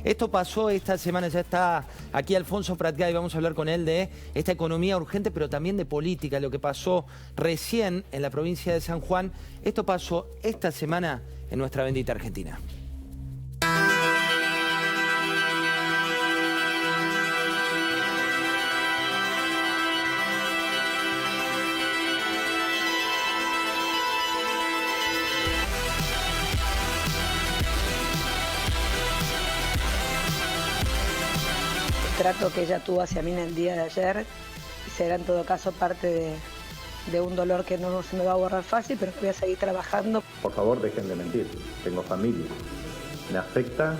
Esto pasó esta semana, ya está aquí Alfonso Pratgay, vamos a hablar con él de esta economía urgente, pero también de política, lo que pasó recién en la provincia de San Juan. Esto pasó esta semana en nuestra bendita Argentina. El trato que ella tuvo hacia mí en el día de ayer será en todo caso parte de un dolor que no se me va a borrar fácil, pero que voy a seguir trabajando. Por favor, dejen de mentir. Tengo familia. Me afecta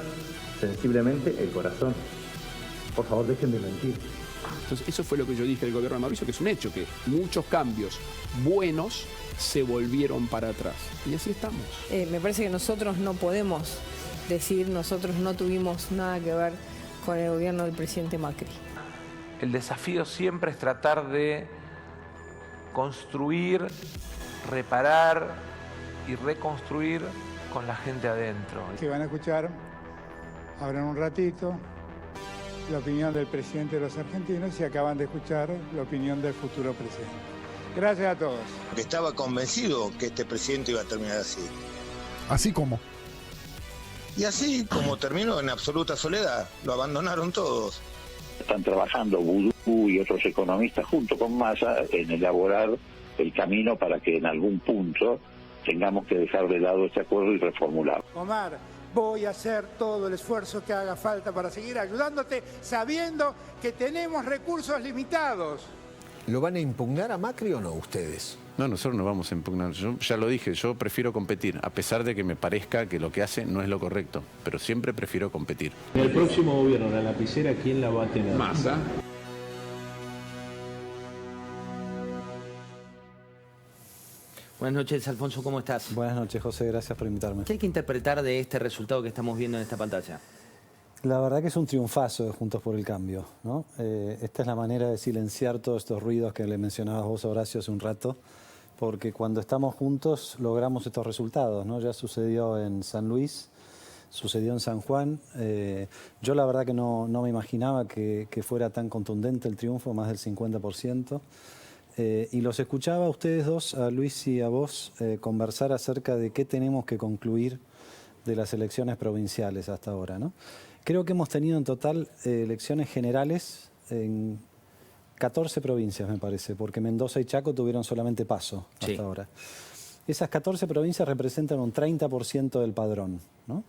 sensiblemente el corazón. Por favor, dejen de mentir. Entonces, eso fue lo que yo dije del gobierno de Mauricio, que es un hecho, que muchos cambios buenos se volvieron para atrás. Y así estamos. Me parece que nosotros no podemos decir nosotros no tuvimos nada que ver con el gobierno del presidente Macri. El desafío siempre es tratar de construir, reparar y reconstruir con la gente adentro. Que van a escuchar ahora en un ratito la opinión del presidente de los argentinos y acaban de escuchar la opinión del futuro presidente. Gracias a todos. Estaba convencido que este presidente iba a terminar así. ¿Así como? Y así como terminó en absoluta soledad, lo abandonaron todos. Están trabajando Vudú y otros economistas junto con Massa en elaborar el camino para que en algún punto tengamos que dejar de lado este acuerdo y reformularlo. Omar, voy a hacer todo el esfuerzo que haga falta para seguir ayudándote, sabiendo que tenemos recursos limitados. ¿Lo van a impugnar a Macri o no ustedes? No, nosotros no vamos a impugnar. Yo ya lo dije, yo prefiero competir, a pesar de que me parezca que lo que hace no es lo correcto, pero siempre prefiero competir. En el próximo gobierno, la lapicera, ¿quién la va a tener? Massa. Buenas noches, Alfonso, ¿cómo estás? Buenas noches, José, gracias por invitarme. ¿Qué hay que interpretar de este resultado que estamos viendo en esta pantalla? La verdad que es un triunfazo de Juntos por el Cambio, ¿no? Esta es la manera de silenciar todos estos ruidos que le mencionabas vos, Horacio, hace un rato, porque cuando estamos juntos logramos estos resultados, ¿no? Ya sucedió en San Luis, sucedió en San Juan. Yo la verdad que no me imaginaba que fuera tan contundente el triunfo, más del 50%. Y los escuchaba a ustedes dos, a Luis y a vos, conversar acerca de qué tenemos que concluir de las elecciones provinciales hasta ahora, ¿no? Creo que hemos tenido en total elecciones generales en 14 provincias, me parece, porque Mendoza y Chaco tuvieron solamente paso hasta ahora. Esas 14 provincias representan un 30% del padrón, ¿no?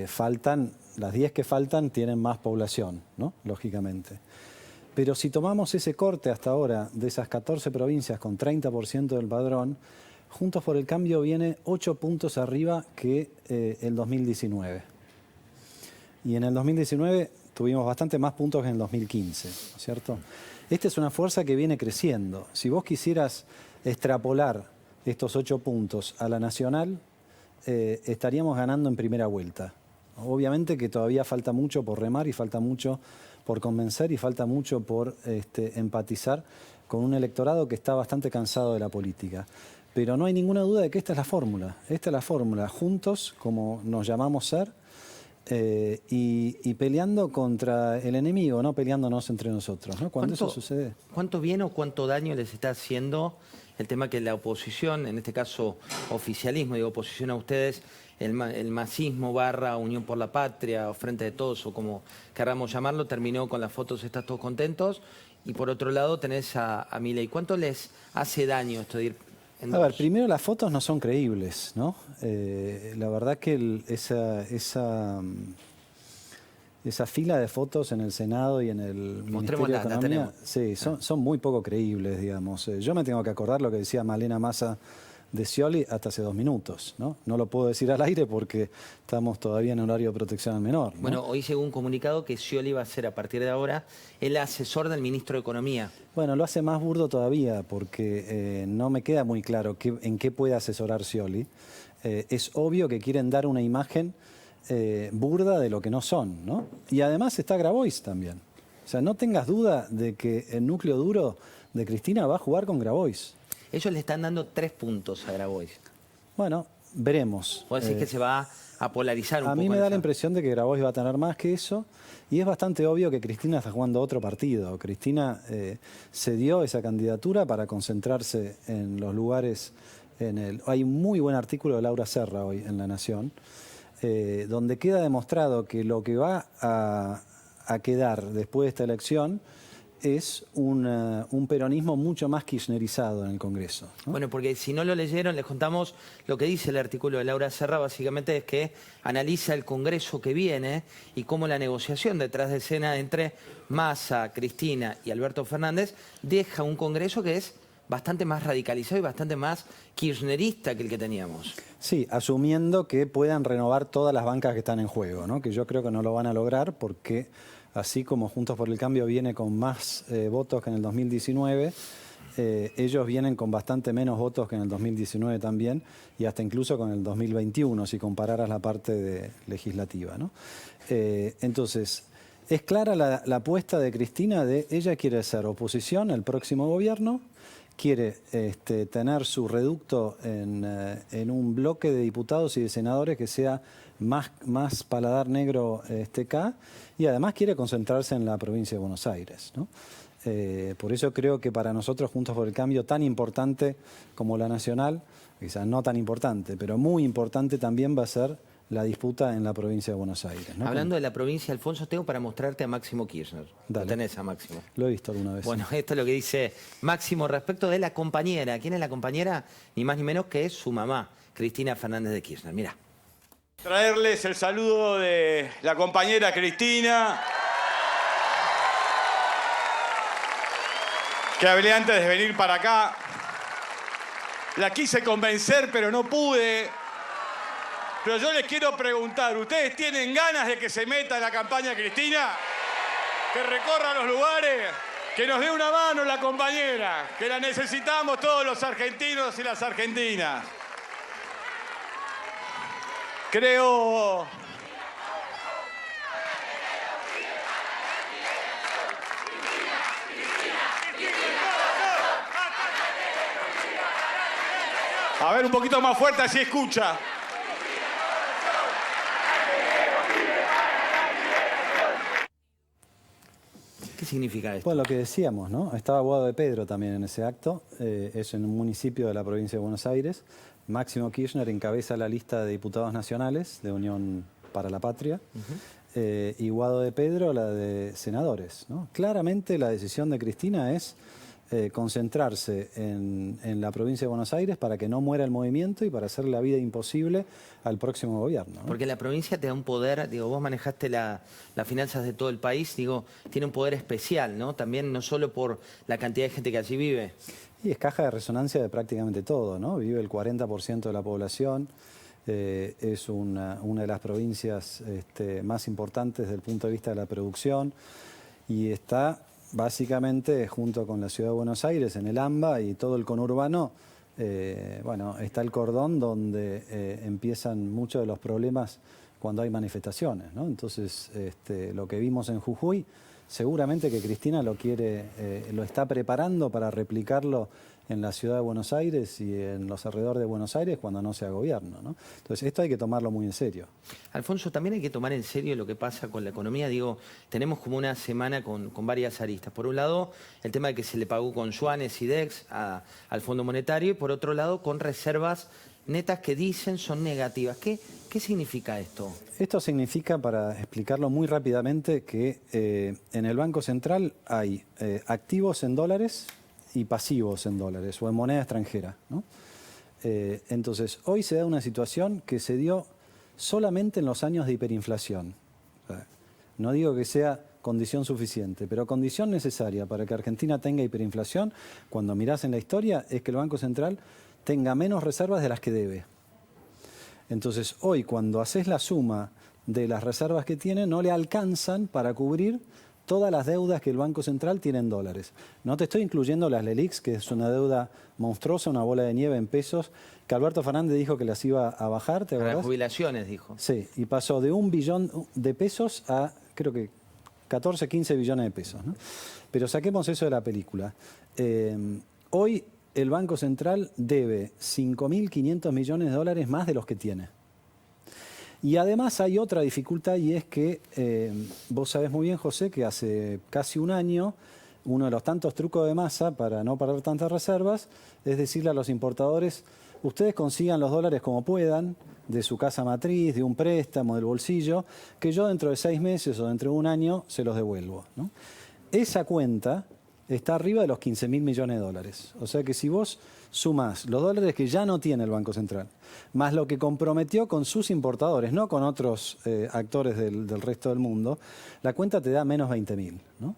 Faltan, las 10 que faltan tienen más población, ¿no? Lógicamente. Pero si tomamos ese corte hasta ahora de esas 14 provincias con 30% del padrón, Juntos por el Cambio viene 8 puntos arriba que el 2019. Y en el 2019 tuvimos bastante más puntos que en el 2015, ¿no es cierto? Esta es una fuerza que viene creciendo. Si vos quisieras extrapolar estos 8 puntos a la nacional, estaríamos ganando en primera vuelta. Obviamente que todavía falta mucho por remar y falta mucho por convencer y falta mucho por empatizar con un electorado que está bastante cansado de la política. Pero no hay ninguna duda de que esta es la fórmula. Esta es la fórmula. Juntos, como nos llamamos ser, y peleando contra el enemigo, no peleándonos entre nosotros, ¿no? Cuando eso sucede. ¿Cuánto bien o cuánto daño les está haciendo el tema que la oposición, en este caso oficialismo, digo oposición a ustedes, el masismo / Unión por la Patria o Frente de Todos o como queramos llamarlo, terminó con las fotos, estás todos contentos, y por otro lado tenés a Milei? ¿Cuánto les hace daño esto de ir en dos? A ver, primero las fotos no son creíbles, ¿no? La verdad que esa fila de fotos en el Senado y en el Ministerio de Economía, sí, son muy poco creíbles, digamos. Yo me tengo que acordar lo que decía Malena Massa de Scioli hasta hace 2 minutos, ¿no? No lo puedo decir al aire porque estamos todavía en horario de protección al menor, ¿no? Bueno, hoy llegó un comunicado que Scioli va a ser a partir de ahora el asesor del ministro de Economía. Bueno, lo hace más burdo todavía porque no me queda muy claro en qué puede asesorar Scioli. Es obvio que quieren dar una imagen burda de lo que no son, ¿no? Y además está Grabois también. O sea, no tengas duda de que el núcleo duro de Cristina va a jugar con Grabois. Ellos le están dando 3 puntos a Grabois. Bueno, veremos. ¿Vos decís que se va a polarizar un poco? A mí me da la impresión de que Grabois va a tener más que eso, y es bastante obvio que Cristina está jugando otro partido. Cristina cedió esa candidatura para concentrarse en los lugares. Hay un muy buen artículo de Laura Serra hoy en La Nación, donde queda demostrado que lo que va a quedar después de esta elección es un peronismo mucho más kirchnerizado en el Congreso, ¿no? Bueno, porque si no lo leyeron, les contamos lo que dice el artículo de Laura Serra. Básicamente es que analiza el Congreso que viene y cómo la negociación detrás de escena entre Massa, Cristina y Alberto Fernández deja un Congreso que es bastante más radicalizado y bastante más kirchnerista que el que teníamos. Sí, asumiendo que puedan renovar todas las bancas que están en juego, ¿no? Que yo creo que no lo van a lograr porque así como Juntos por el Cambio viene con más votos que en el 2019, ellos vienen con bastante menos votos que en el 2019 también, y hasta incluso con el 2021, si compararas la parte legislativa, ¿no? Entonces, es clara la apuesta de Cristina de ella quiere ser oposición al próximo gobierno, quiere tener su reducto en un bloque de diputados y de senadores que sea más paladar negro K, y además quiere concentrarse en la provincia de Buenos Aires, ¿no? Por eso creo que para nosotros, Juntos por el Cambio, tan importante como la nacional, quizás no tan importante, pero muy importante también va a ser la disputa en la provincia de Buenos Aires, ¿no? Hablando de la provincia, Alfonso, tengo para mostrarte a Máximo Kirchner. Dale. Lo tenés a Máximo. Lo he visto alguna vez. Bueno, esto es lo que dice Máximo respecto de la compañera. ¿Quién es la compañera? Ni más ni menos que su mamá, Cristina Fernández de Kirchner. Mirá. Traerles el saludo de la compañera Cristina, que hablé antes de venir para acá. La quise convencer, pero no pude. Pero yo les quiero preguntar, ¿ustedes tienen ganas de que se meta en la campaña Cristina? Que recorra los lugares, que nos dé una mano la compañera, que la necesitamos todos los argentinos y las argentinas. Creo... A ver, un poquito más fuerte, así escucha. ¿Qué significa esto? Bueno, lo que decíamos, ¿no? Estaba Guado de Pedro también en ese acto, es en un municipio de la provincia de Buenos Aires. Máximo Kirchner encabeza la lista de diputados nacionales de Unión para la Patria, y Guado de Pedro la de senadores, ¿no? Claramente la decisión de Cristina es concentrarse en la provincia de Buenos Aires para que no muera el movimiento y para hacerle la vida imposible al próximo gobierno, ¿no? Porque la provincia te da un poder, digo, vos manejaste las finanzas de todo el país, digo, tiene un poder especial, ¿no? También no solo por la cantidad de gente que allí vive. Y es caja de resonancia de prácticamente todo, ¿no? Vive el 40% de la población, es una de las provincias más importantes desde el punto de vista de la producción, y está básicamente junto con la ciudad de Buenos Aires en el AMBA y todo el conurbano. Bueno, está el cordón donde empiezan muchos de los problemas cuando hay manifestaciones, ¿no? Entonces, lo que vimos en Jujuy, seguramente que Cristina lo está preparando para replicarlo en la ciudad de Buenos Aires y en los alrededores de Buenos Aires cuando no sea gobierno, ¿no? Entonces, esto hay que tomarlo muy en serio. Alfonso, también hay que tomar en serio lo que pasa con la economía. Digo, tenemos como una semana con varias aristas. Por un lado, el tema de que se le pagó con yuanes y DEX al Fondo Monetario, y por otro lado, con reservas netas que dicen son negativas. ¿Qué significa esto? Esto significa, para explicarlo muy rápidamente, que en el Banco Central hay activos en dólares y pasivos en dólares o en moneda extranjera, ¿no? Entonces, hoy se da una situación que se dio solamente en los años de hiperinflación. O sea, no digo que sea condición suficiente, pero condición necesaria para que Argentina tenga hiperinflación, cuando mirás en la historia, es que el Banco Central tenga menos reservas de las que debe. Entonces, hoy, cuando haces la suma de las reservas que tiene, no le alcanzan para cubrir todas las deudas que el Banco Central tiene en dólares. No te estoy incluyendo las LELIQs, que es una deuda monstruosa, una bola de nieve en pesos, que Alberto Fernández dijo que las iba a bajar, ¿te acordás? Para las jubilaciones, dijo. Sí, y pasó de 1 billón de pesos a, creo que, 14, 15 billones de pesos, ¿no? Pero saquemos eso de la película. Hoy el Banco Central debe 5.500 millones de dólares más de los que tiene. Y además hay otra dificultad y es que vos sabés muy bien, José, que hace casi un año uno de los tantos trucos de Massa para no perder tantas reservas es decirle a los importadores, ustedes consigan los dólares como puedan, de su casa matriz, de un préstamo, del bolsillo, que yo dentro de 6 meses o dentro de un año se los devuelvo, ¿no? Esa cuenta está arriba de los 15.000 millones de dólares. O sea que si vos sumás los dólares que ya no tiene el Banco Central, más lo que comprometió con sus importadores, no con otros actores del resto del mundo, la cuenta te da menos 20.000, ¿no?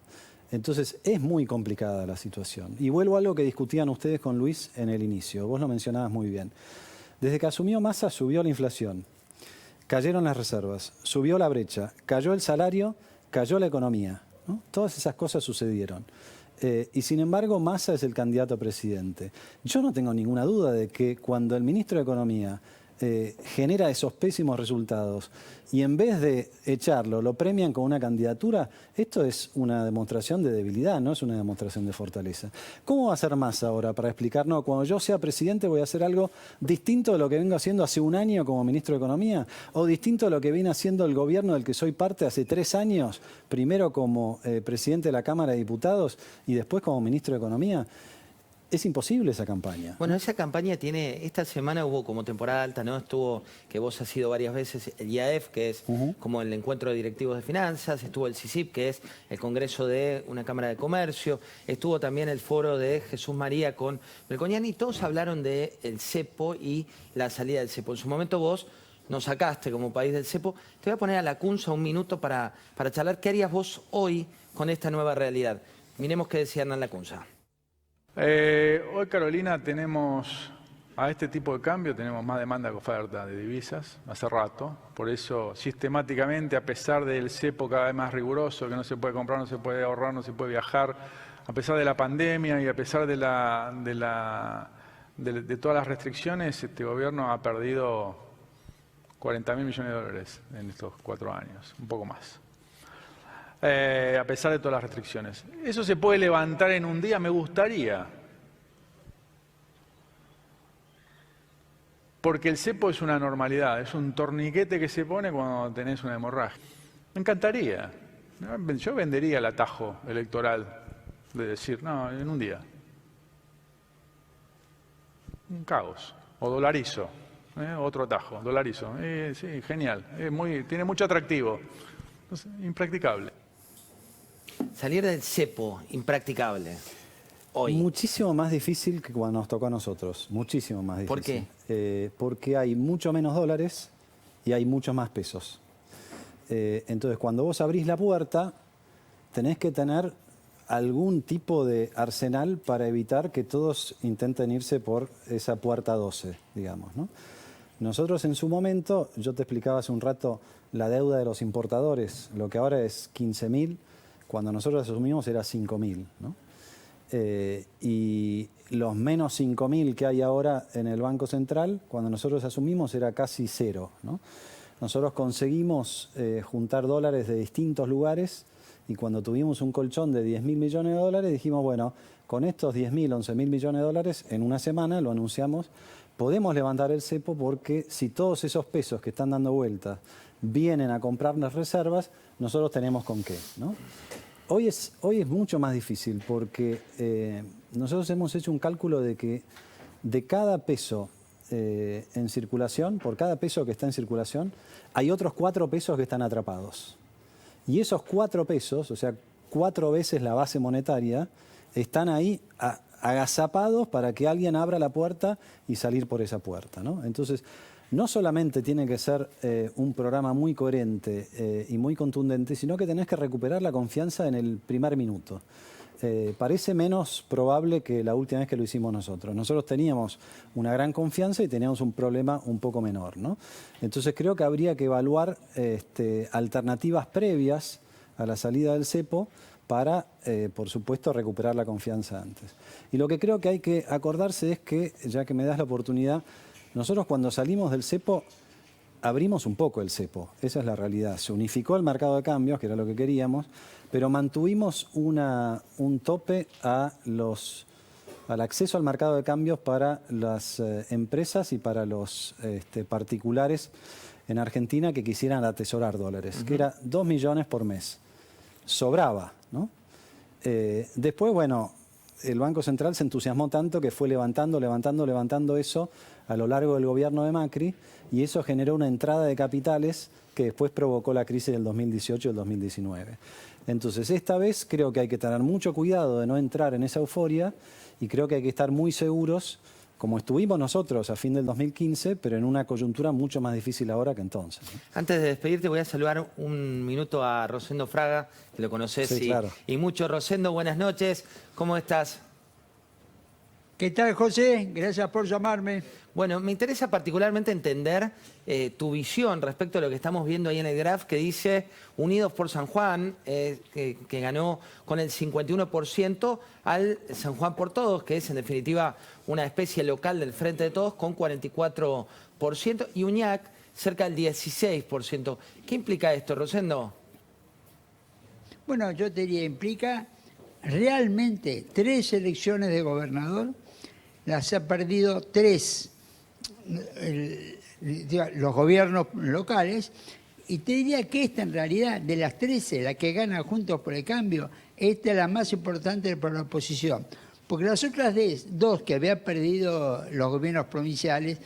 Entonces es muy complicada la situación. Y vuelvo a algo que discutían ustedes con Luis en el inicio. Vos lo mencionabas muy bien. Desde que asumió Massa subió la inflación, cayeron las reservas, subió la brecha, cayó el salario, cayó la economía, ¿no? Todas esas cosas sucedieron. Y sin embargo, Massa es el candidato a presidente. Yo no tengo ninguna duda de que cuando el ministro de Economía genera esos pésimos resultados y en vez de echarlo, lo premian con una candidatura, esto es una demostración de debilidad, no es una demostración de fortaleza. ¿Cómo va a ser Massa ahora para explicar, no, cuando yo sea presidente voy a hacer algo distinto de lo que vengo haciendo hace un año como ministro de Economía o distinto de lo que viene haciendo el gobierno del que soy parte hace 3 años, primero como presidente de la Cámara de Diputados y después como ministro de Economía? Es imposible esa campaña. Bueno, esa campaña tiene, esta semana hubo como temporada alta, ¿no? Estuvo, que vos has ido varias veces, el IAF, que es como el encuentro de directivos de finanzas, estuvo el CICIP, que es el congreso de una cámara de comercio, estuvo también el foro de Jesús María con Melconiani, todos hablaron del cepo y la salida del cepo. En su momento vos nos sacaste como país del cepo. Te voy a poner a Lacunza un minuto para charlar. ¿Qué harías vos hoy con esta nueva realidad? Miremos qué decía Hernán Lacunza. Hoy, Carolina, tenemos a este tipo de cambio, tenemos más demanda que oferta de divisas, hace rato. Por eso, sistemáticamente, a pesar del cepo cada vez más riguroso, que no se puede comprar, no se puede ahorrar, no se puede viajar, a pesar de la pandemia y a pesar de todas las restricciones, este gobierno ha perdido 40.000 millones de dólares en estos 4 años, un poco más. A pesar de todas las restricciones. ¿Eso se puede levantar en un día? Me gustaría. Porque el cepo es una normalidad, es un torniquete que se pone cuando tenés una hemorragia. Me encantaría. Yo vendería el atajo electoral de decir, no, en un día. Un caos. O dolarizo. Otro atajo, dolarizo. Sí, genial. Tiene mucho atractivo. Entonces, impracticable. Salir del cepo, impracticable, hoy. Muchísimo más difícil que cuando nos tocó a nosotros, muchísimo más difícil. ¿Por qué? Porque hay mucho menos dólares y hay muchos más pesos. Entonces, cuando vos abrís la puerta, tenés que tener algún tipo de arsenal para evitar que todos intenten irse por esa puerta 12, digamos, ¿no? Nosotros en su momento, yo te explicaba hace un rato, la deuda de los importadores, lo que ahora es 15.000, cuando nosotros asumimos era 5.000, ¿no? Y los menos 5.000 que hay ahora en el Banco Central, cuando nosotros asumimos era casi 0, ¿no? Nosotros conseguimos juntar dólares de distintos lugares y cuando tuvimos un colchón de 10.000 millones de dólares dijimos, bueno, con estos 10.000, 11.000 millones de dólares, en una semana, lo anunciamos, podemos levantar el cepo porque si todos esos pesos que están dando vueltas vienen a comprar las reservas, nosotros tenemos con qué, ¿no? Hoy es mucho más difícil porque nosotros hemos hecho un cálculo de que de cada peso en circulación, por cada peso que está en circulación, hay otros 4 pesos que están atrapados. Y esos 4 pesos, o sea, 4 veces la base monetaria, están ahí agazapados para que alguien abra la puerta y salir por esa puerta, ¿no? Entonces, no solamente tiene que ser un programa muy coherente y muy contundente, sino que tenés que recuperar la confianza en el primer minuto. Parece menos probable que la última vez que lo hicimos nosotros. Nosotros teníamos una gran confianza y teníamos un problema un poco menor, ¿no? Entonces creo que habría que evaluar alternativas previas a la salida del cepo para, por supuesto, recuperar la confianza antes. Y lo que creo que hay que acordarse es que, ya que me das la oportunidad, nosotros cuando salimos del cepo abrimos un poco el cepo, esa es la realidad. Se unificó el mercado de cambios, que era lo que queríamos, pero mantuvimos un tope a los al acceso al mercado de cambios para las empresas y para los particulares en Argentina que quisieran atesorar dólares, que era 2 millones por mes. Sobraba, ¿no? Después, bueno, el Banco Central se entusiasmó tanto que fue levantando eso a lo largo del gobierno de Macri, y eso generó una entrada de capitales que después provocó la crisis del 2018 y el 2019. Entonces, esta vez creo que hay que tener mucho cuidado de no entrar en esa euforia, y creo que hay que estar muy seguros, como estuvimos nosotros a fin del 2015, pero en una coyuntura mucho más difícil ahora que entonces, ¿no? Antes de despedirte, voy a saludar un minuto a Rosendo Fraga, que lo conoces Sí, claro. y mucho. Rosendo, buenas noches. ¿Cómo estás? ¿Qué tal, José? Gracias por llamarme. Bueno, me interesa particularmente entender tu visión respecto a lo que estamos viendo ahí en el graph, que dice Unidos por San Juan, que ganó con el 51%, al San Juan por Todos, que es en definitiva una especie local del Frente de Todos, con 44%, y UNIAC cerca del 16%. ¿Qué implica esto, Rosendo? Bueno, yo te diría, implica realmente 3 elecciones de gobernador, las ha perdido 3 los gobiernos locales, y te diría que esta en realidad, de las 13, la que gana Juntos por el Cambio, esta es la más importante para la oposición, porque las otras 2 que había perdido los gobiernos provinciales,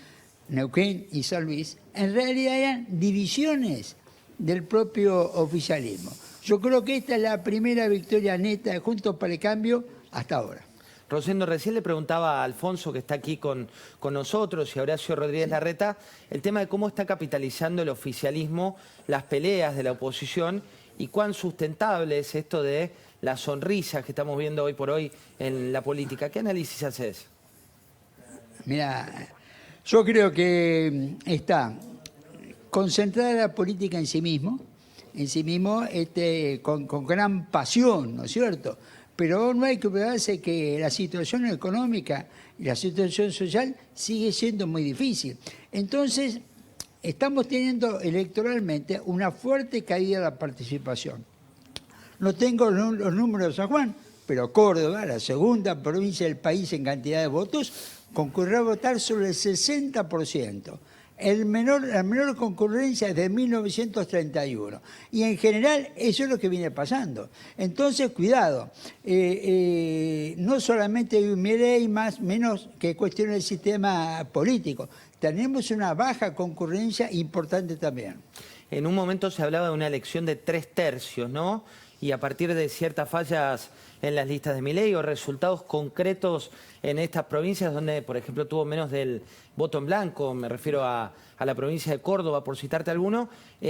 Neuquén y San Luis, en realidad eran divisiones del propio oficialismo. Yo creo que esta es la primera victoria neta de Juntos por el Cambio hasta ahora. Rosendo, recién le preguntaba a Alfonso, que está aquí con nosotros, y a Horacio Rodríguez Larreta, el tema de cómo está capitalizando el oficialismo las peleas de la oposición y cuán sustentable es esto de las sonrisas que estamos viendo hoy por hoy en la política. ¿Qué análisis haces? Mira, yo creo que está concentrada la política en sí mismo, con gran pasión, ¿no es cierto? Pero no hay que olvidarse que la situación económica y la situación social sigue siendo muy difícil. Entonces, estamos teniendo electoralmente una fuerte caída de la participación. No tengo los números de San Juan, pero Córdoba, la segunda provincia del país en cantidad de votos, concurrió a votar sobre el 60%. La menor concurrencia es de 1931. Y en general eso es lo que viene pasando. Entonces, cuidado. No solamente hay un Milei menos que cuestiona el sistema político. Tenemos una baja concurrencia importante también. En un momento se hablaba de una elección de 3/3, ¿no? Y a partir de ciertas fallas en las listas de Milei o resultados concretos en estas provincias donde, por ejemplo, tuvo menos del voto en blanco, me refiero a la provincia de Córdoba, por citarte alguno,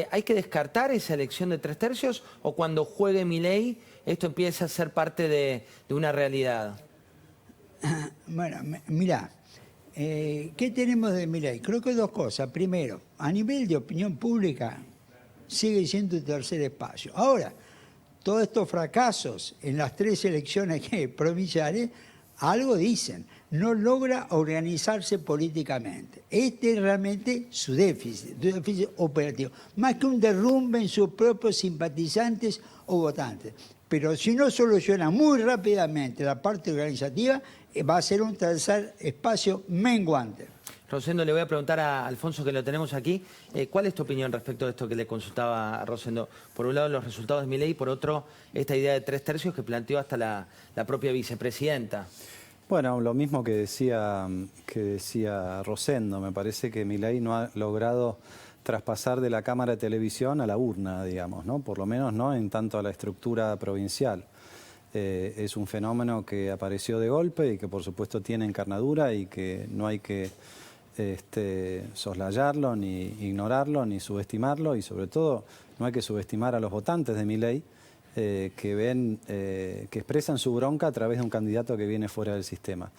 ¿hay que descartar esa elección de 3/3 o cuando juegue Milei esto empieza a ser parte de una realidad? Bueno, mirá, ¿qué tenemos de Milei? Creo que 2 cosas. Primero, a nivel de opinión pública sigue siendo el tercer espacio. Ahora, todos estos fracasos en las 3 elecciones provinciales, algo dicen, no logra organizarse políticamente. Este es realmente su déficit operativo, más que un derrumbe en sus propios simpatizantes o votantes. Pero si no soluciona muy rápidamente la parte organizativa, va a ser un tercer espacio menguante. Rosendo, le voy a preguntar a Alfonso, que lo tenemos aquí, ¿cuál es tu opinión respecto de esto que le consultaba a Rosendo? Por un lado, los resultados de Milei, y por otro, esta idea de 3/3 que planteó hasta la propia vicepresidenta. Bueno, lo mismo que decía Rosendo. Me parece que Milei no ha logrado traspasar de la cámara de televisión a la urna, digamos, ¿no? Por lo menos no en tanto a la estructura provincial. Es un fenómeno que apareció de golpe y que por supuesto tiene encarnadura y que no hay que soslayarlo, ni ignorarlo, ni subestimarlo, y sobre todo no hay que subestimar a los votantes de Milei que expresan su bronca a través de un candidato que viene fuera del sistema.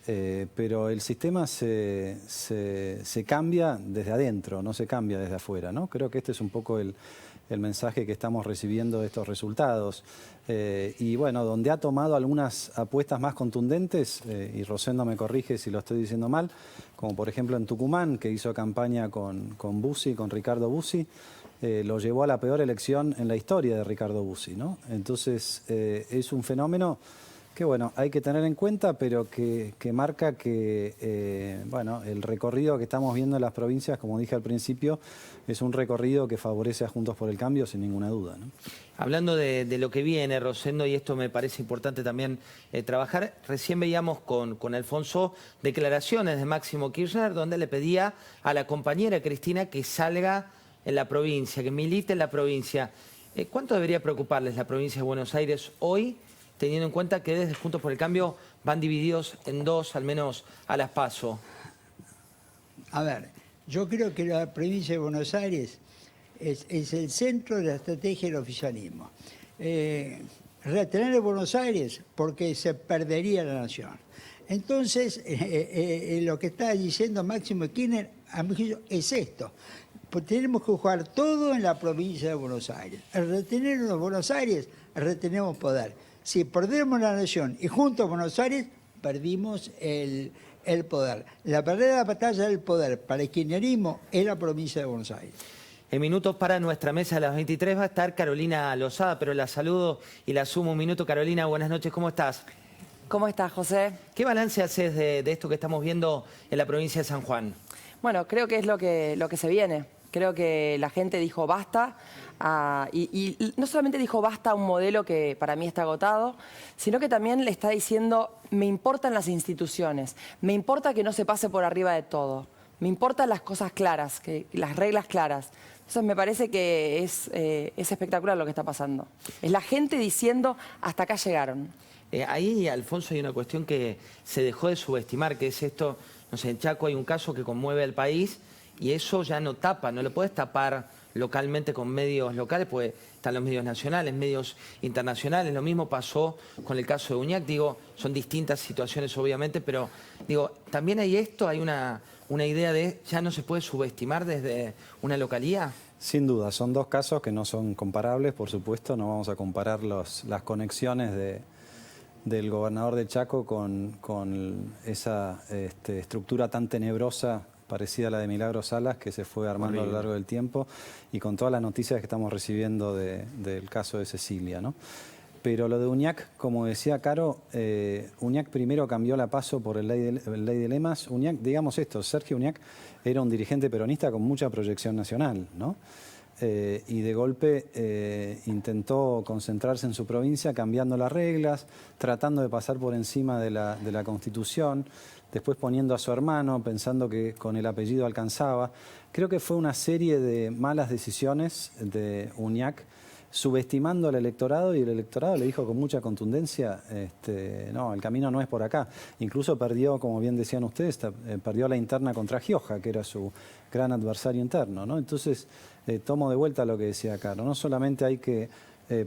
Pero el sistema se cambia desde adentro, no se cambia desde afuera, ¿no? Creo que este es un poco el mensaje que estamos recibiendo de estos resultados. Y bueno, donde ha tomado algunas apuestas más contundentes, y Rosendo me corrige si lo estoy diciendo mal, como por ejemplo en Tucumán, que hizo campaña con Bussi, con Ricardo Bussi, lo llevó a la peor elección en la historia de Ricardo Bussi, ¿no? Entonces es un fenómeno que bueno, hay que tener en cuenta, pero que marca que bueno, el recorrido que estamos viendo en las provincias, como dije al principio, es un recorrido que favorece a Juntos por el Cambio sin ninguna duda, ¿no? Hablando de lo que viene, Rosendo, y esto me parece importante también trabajar, recién veíamos con Alfonso declaraciones de Máximo Kirchner donde le pedía a la compañera Cristina que salga en la provincia, que milite en la provincia. ¿Cuánto debería preocuparles la provincia de Buenos Aires hoy, teniendo en cuenta que desde Juntos por el Cambio van divididos en dos, al menos a las PASO? A ver, yo creo que la provincia de Buenos Aires es el centro de la estrategia del oficialismo. Retener a Buenos Aires porque se perdería la nación. Entonces, lo que está diciendo Máximo Kirchner, a mi juicio, es esto. Pues tenemos que jugar todo en la provincia de Buenos Aires. Al retener a Buenos Aires, retenemos poder. Si perdemos la nación y juntos a Buenos Aires, perdimos el poder. La verdadera batalla del poder para el kirchnerismo es la provincia de Buenos Aires. En minutos para nuestra mesa a las 23 va a estar Carolina Lozada, pero la saludo y la sumo un minuto. Carolina, buenas noches, ¿cómo estás? ¿Cómo estás, José? ¿Qué balance haces de esto que estamos viendo en la provincia de San Juan? Bueno, creo que es lo que se viene. Creo que la gente dijo basta, y no solamente dijo basta a un modelo que para mí está agotado, sino que también le está diciendo, me importan las instituciones, me importa que no se pase por arriba de todo, me importan las cosas claras, las reglas claras. Entonces me parece que es espectacular lo que está pasando. Es la gente diciendo, hasta acá llegaron. Ahí, Alfonso, hay una cuestión que se dejó de subestimar, que es esto, no sé, en Chaco hay un caso que conmueve al país y eso ya no tapa, no lo puedes tapar localmente con medios locales, pues están los medios nacionales, medios internacionales. Lo mismo pasó con el caso de Uñac. Digo, son distintas situaciones obviamente, pero digo, también hay esto, hay una idea de ya no se puede subestimar desde una localía. Sin duda, son dos casos que no son comparables, por supuesto, no vamos a comparar las conexiones del gobernador de Chaco con esa estructura tan tenebrosa parecida a la de Milagros Salas, que se fue armando a lo largo del tiempo, y con todas las noticias que estamos recibiendo del caso de Cecilia, ¿no? Pero lo de Uñac, como decía Caro, Uñac primero cambió la PASO por el ley de lemas. Uñac, digamos esto, Sergio Uñac era un dirigente peronista con mucha proyección nacional, ¿no? Y de golpe intentó concentrarse en su provincia cambiando las reglas, tratando de pasar por encima de la Constitución, después poniendo a su hermano, pensando que con el apellido alcanzaba. Creo que fue una serie de malas decisiones de Uñac, subestimando al electorado, y el electorado le dijo con mucha contundencia, no, el camino no es por acá. Incluso perdió, como bien decían ustedes, perdió la interna contra Gioja, que era su gran adversario interno, ¿no? Entonces, tomo de vuelta lo que decía Caro. No solamente hay que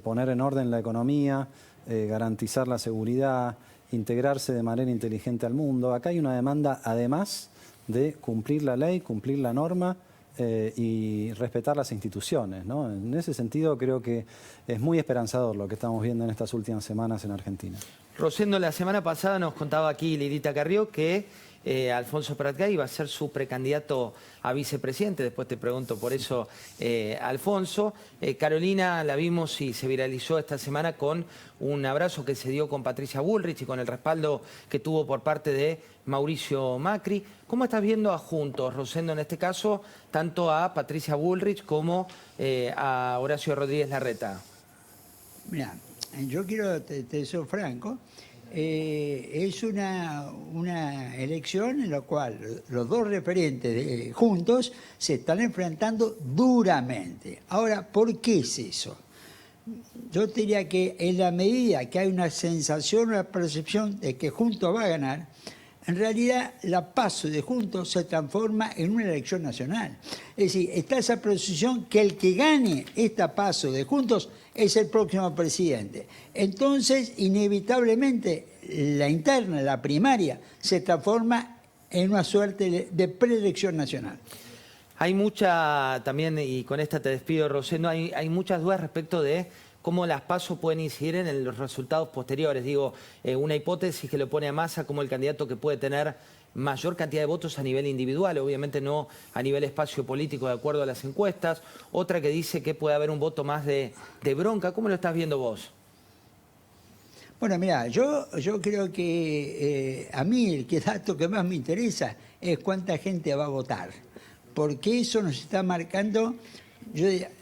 poner en orden la economía, garantizar la seguridad, integrarse de manera inteligente al mundo. Acá hay una demanda, además, de cumplir la ley, cumplir la norma, y respetar las instituciones, ¿no? En ese sentido creo que es muy esperanzador lo que estamos viendo en estas últimas semanas en Argentina. Rosendo, la semana pasada nos contaba aquí Lirita Carrió que Alfonso Pratgay iba a ser su precandidato a vicepresidente. Después te pregunto por eso, Alfonso. Carolina la vimos y se viralizó esta semana con un abrazo que se dio con Patricia Bullrich y con el respaldo que tuvo por parte de Mauricio Macri. ¿Cómo estás viendo a Juntos, Rosendo, en este caso, tanto a Patricia Bullrich como a Horacio Rodríguez Larreta? Mira, yo quiero, te soy franco, es una elección en la cual los dos referentes de Juntos se están enfrentando duramente. Ahora, ¿por qué es eso? Yo diría que en la medida que hay una sensación, una percepción de que Juntos va a ganar, en realidad la PASO de Juntos se transforma en una elección nacional. Es decir, está esa percepción que el que gane esta PASO de Juntos es el próximo presidente. Entonces, inevitablemente, la interna, la primaria, se transforma en una suerte de preelección nacional. Hay mucha, también, y con esta te despido, Rosendo, hay muchas dudas respecto de cómo las PASO pueden incidir en los resultados posteriores. Digo, una hipótesis que lo pone a Massa como el candidato que puede tener mayor cantidad de votos a nivel individual, obviamente no a nivel espacio político de acuerdo a las encuestas. Otra que dice que puede haber un voto más de bronca. ¿Cómo lo estás viendo vos? Bueno, mira, yo creo que a mí el dato que más me interesa es cuánta gente va a votar, porque eso nos está marcando, digamos,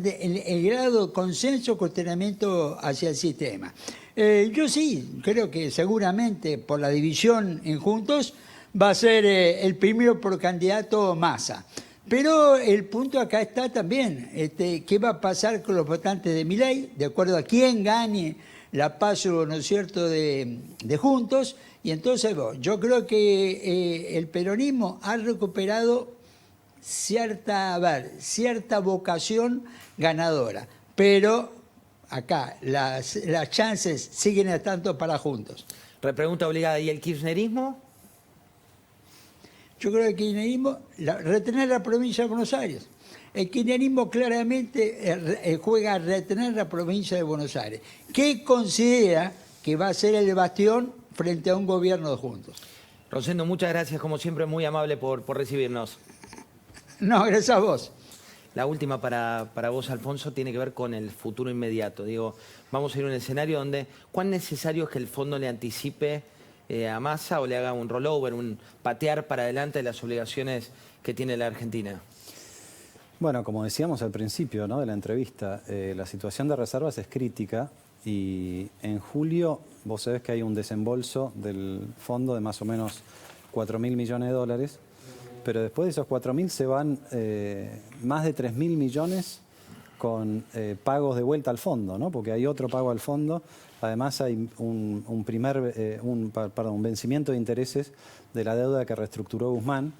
el grado de consenso, cuestionamiento hacia el sistema. Yo sí, creo que seguramente por la división en Juntos va a ser el primero por candidato Massa. Pero el punto acá está también, ¿qué va a pasar con los votantes de Milei? De acuerdo a quién gane la PASO, ¿no es cierto?, de Juntos. Y entonces yo creo que el peronismo ha recuperado cierta vocación ganadora. Pero acá las chances siguen estando para Juntos. Repregunta obligada, ¿y el kirchnerismo? Yo creo que el kirchnerismo, retener la provincia de Buenos Aires. El kirchnerismo claramente juega a retener la provincia de Buenos Aires, que considera que va a ser el bastión frente a un gobierno de Juntos. Rosendo, muchas gracias, como siempre, muy amable por recibirnos. No, gracias a vos. La última para vos, Alfonso, tiene que ver con el futuro inmediato. Digo, vamos a ir a un escenario donde, ¿cuán necesario es que el fondo le anticipe a Massa o le haga un rollover, un patear para adelante las obligaciones que tiene la Argentina? Bueno, como decíamos al principio, ¿no?, de la entrevista, la situación de reservas es crítica y en julio vos sabés que hay un desembolso del fondo de más o menos 4.000 millones de dólares, pero después de esos 4.000 se van más de 3.000 millones con pagos de vuelta al fondo, ¿no?, porque hay otro pago al fondo. Además hay un vencimiento de intereses de la deuda que reestructuró Guzmán,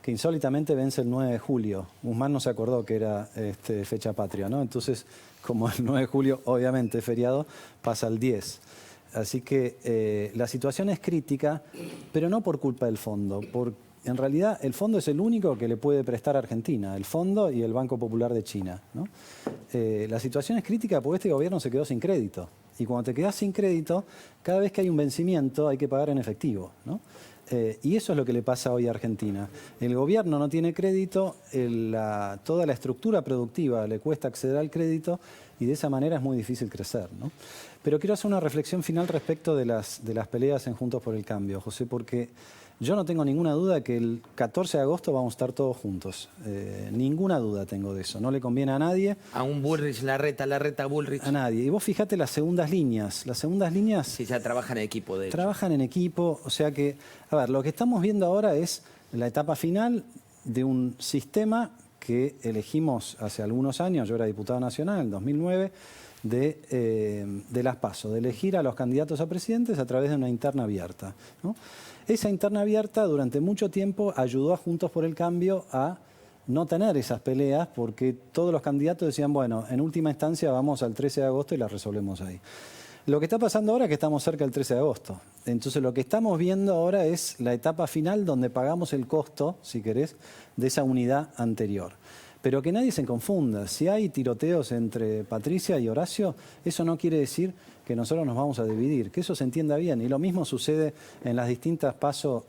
que insólitamente vence el 9 de julio. Guzmán no se acordó que era fecha patria, ¿no? Entonces, como el 9 de julio obviamente es feriado, pasa al 10. Así que la situación es crítica, pero no por culpa del fondo, porque en realidad el fondo es el único que le puede prestar a Argentina, el fondo y el Banco Popular de China, ¿no? La situación es crítica porque este gobierno se quedó sin crédito. Y cuando te quedas sin crédito, cada vez que hay un vencimiento hay que pagar en efectivo, ¿no? Y eso es lo que le pasa hoy a Argentina. El gobierno no tiene crédito, toda la estructura productiva le cuesta acceder al crédito y de esa manera es muy difícil crecer, ¿no? Pero quiero hacer una reflexión final respecto de las peleas en Juntos por el Cambio, José, porque yo no tengo ninguna duda que el 14 de agosto vamos a estar todos juntos. Ninguna duda tengo de eso. No le conviene a nadie. A un Bullrich, Larreta Bullrich. A nadie. Y vos fíjate las segundas líneas. Las segundas líneas... Sí, ya trabajan en equipo, de hecho. Trabajan en equipo. O sea que, a ver, lo que estamos viendo ahora es la etapa final de un sistema que elegimos hace algunos años. Yo era diputado nacional en 2009. De las PASO, de elegir a los candidatos a presidentes a través de una interna abierta, ¿no? Esa interna abierta durante mucho tiempo ayudó a Juntos por el Cambio a no tener esas peleas porque todos los candidatos decían, bueno, en última instancia vamos al 13 de agosto y las resolvemos ahí. Lo que está pasando ahora es que estamos cerca del 13 de agosto. Entonces lo que estamos viendo ahora es la etapa final donde pagamos el costo, si querés, de esa unidad anterior. Pero que nadie se confunda. Si hay tiroteos entre Patricia y Horacio, eso no quiere decir que nosotros nos vamos a dividir, que eso se entienda bien. Y lo mismo sucede en las distintas pasos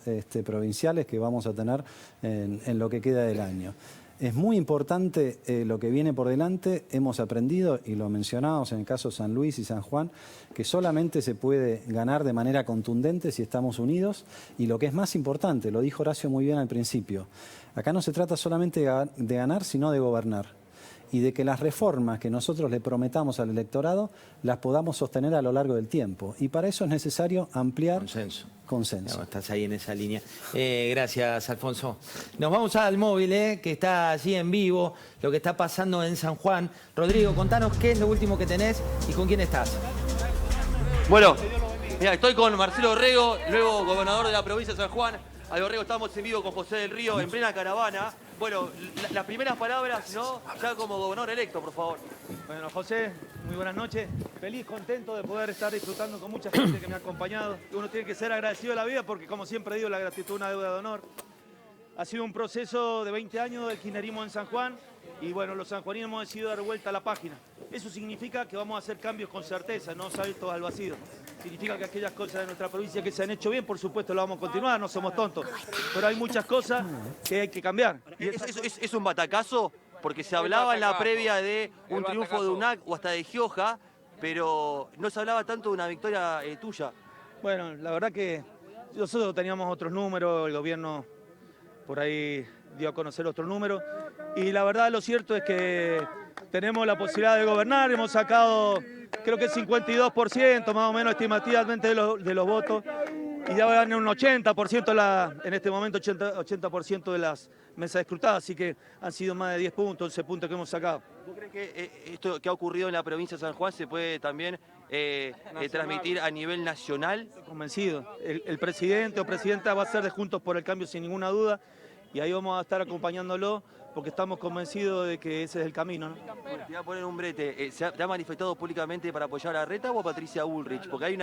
provinciales que vamos a tener en lo que queda del año. Es muy importante lo que viene por delante. Hemos aprendido, y lo mencionamos en el caso de San Luis y San Juan, que solamente se puede ganar de manera contundente si estamos unidos. Y lo que es más importante, lo dijo Horacio muy bien al principio, acá no se trata solamente de ganar, sino de gobernar. Y de que las reformas que nosotros le prometamos al electorado las podamos sostener a lo largo del tiempo. Y para eso es necesario ampliar consenso. No, estás ahí en esa línea. Gracias, Alfonso. Nos vamos al móvil, que está allí en vivo, lo que está pasando en San Juan. Rodrigo, contanos qué es lo último que tenés y con quién estás. Bueno, mira, estoy con Marcelo Orrego, luego gobernador de la provincia de San Juan. Al Orrego estamos en vivo con José del Río, en plena caravana. Bueno, las primeras palabras, ¿no? Ya como gobernador electo, por favor. Bueno, José, muy buenas noches. Feliz, contento de poder estar disfrutando con mucha gente que me ha acompañado. Uno tiene que ser agradecido de la vida porque, como siempre digo, la gratitud es una deuda de honor. Ha sido un proceso de 20 años del kirchnerismo en San Juan y, bueno, los sanjuaninos hemos decidido dar vuelta a la página. Eso significa que vamos a hacer cambios con certeza, no saltos al vacío. Significa que aquellas cosas de nuestra provincia que se han hecho bien, por supuesto, las vamos a continuar, no somos tontos. Pero hay muchas cosas que hay que cambiar. ¿Es un batacazo Porque se hablaba en la previa de un triunfo de UNAC o hasta de Gioja, pero no se hablaba tanto de una victoria tuya. Bueno, la verdad que nosotros teníamos otros números, el gobierno por ahí dio a conocer otros números, y la verdad lo cierto es que tenemos la posibilidad de gobernar, hemos sacado creo que el 52% más o menos estimativamente de los votos, y ya van un 80% en este momento, 80% de las mesas escrutadas, así que han sido más de 10 puntos, 11 puntos que hemos sacado. ¿Vos crees que esto que ha ocurrido en la provincia de San Juan se puede también transmitir a nivel nacional? Estoy convencido. El presidente o presidenta va a ser de Juntos por el Cambio sin ninguna duda, y ahí vamos a estar acompañándolo porque estamos convencidos de que ese es el camino, ¿no? Bueno, te voy a poner un brete. ¿Te ha manifestado públicamente para apoyar a Reta o a Patricia Bullrich? Porque hay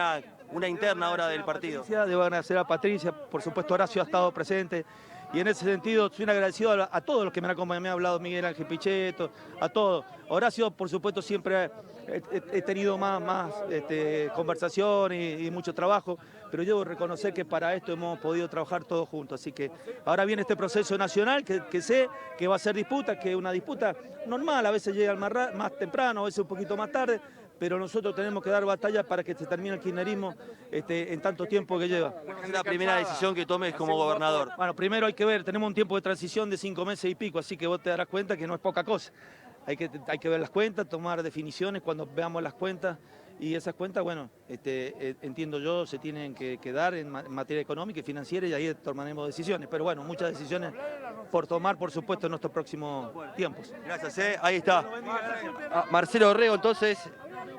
una interna ahora del partido. Debo agradecer a Patricia, por supuesto Horacio ha estado presente, y en ese sentido soy agradecido a todos los que me han acompañado, me ha hablado Miguel Ángel Pichetto, a todos. Horacio, por supuesto, siempre he tenido más conversación y mucho trabajo, pero yo debo reconocer que para esto hemos podido trabajar todos juntos. Así que ahora viene este proceso nacional que sé que va a ser disputa, que es una disputa normal, a veces llega más temprano, a veces un poquito más tarde, pero nosotros tenemos que dar batalla para que se termine el kirchnerismo en tanto tiempo que lleva. ¿Cuál es la primera decisión que tomes como gobernador? Bueno, primero hay que ver, tenemos un tiempo de transición de 5 meses y pico, así que vos te darás cuenta que no es poca cosa. Hay que ver las cuentas, tomar definiciones cuando veamos las cuentas, y esas cuentas, bueno, entiendo yo, se tienen que dar en materia económica y financiera, y ahí tomaremos decisiones. Pero bueno, muchas decisiones por tomar, por supuesto, en nuestros próximos tiempos. Gracias, ahí está. Marcelo Orrego, entonces,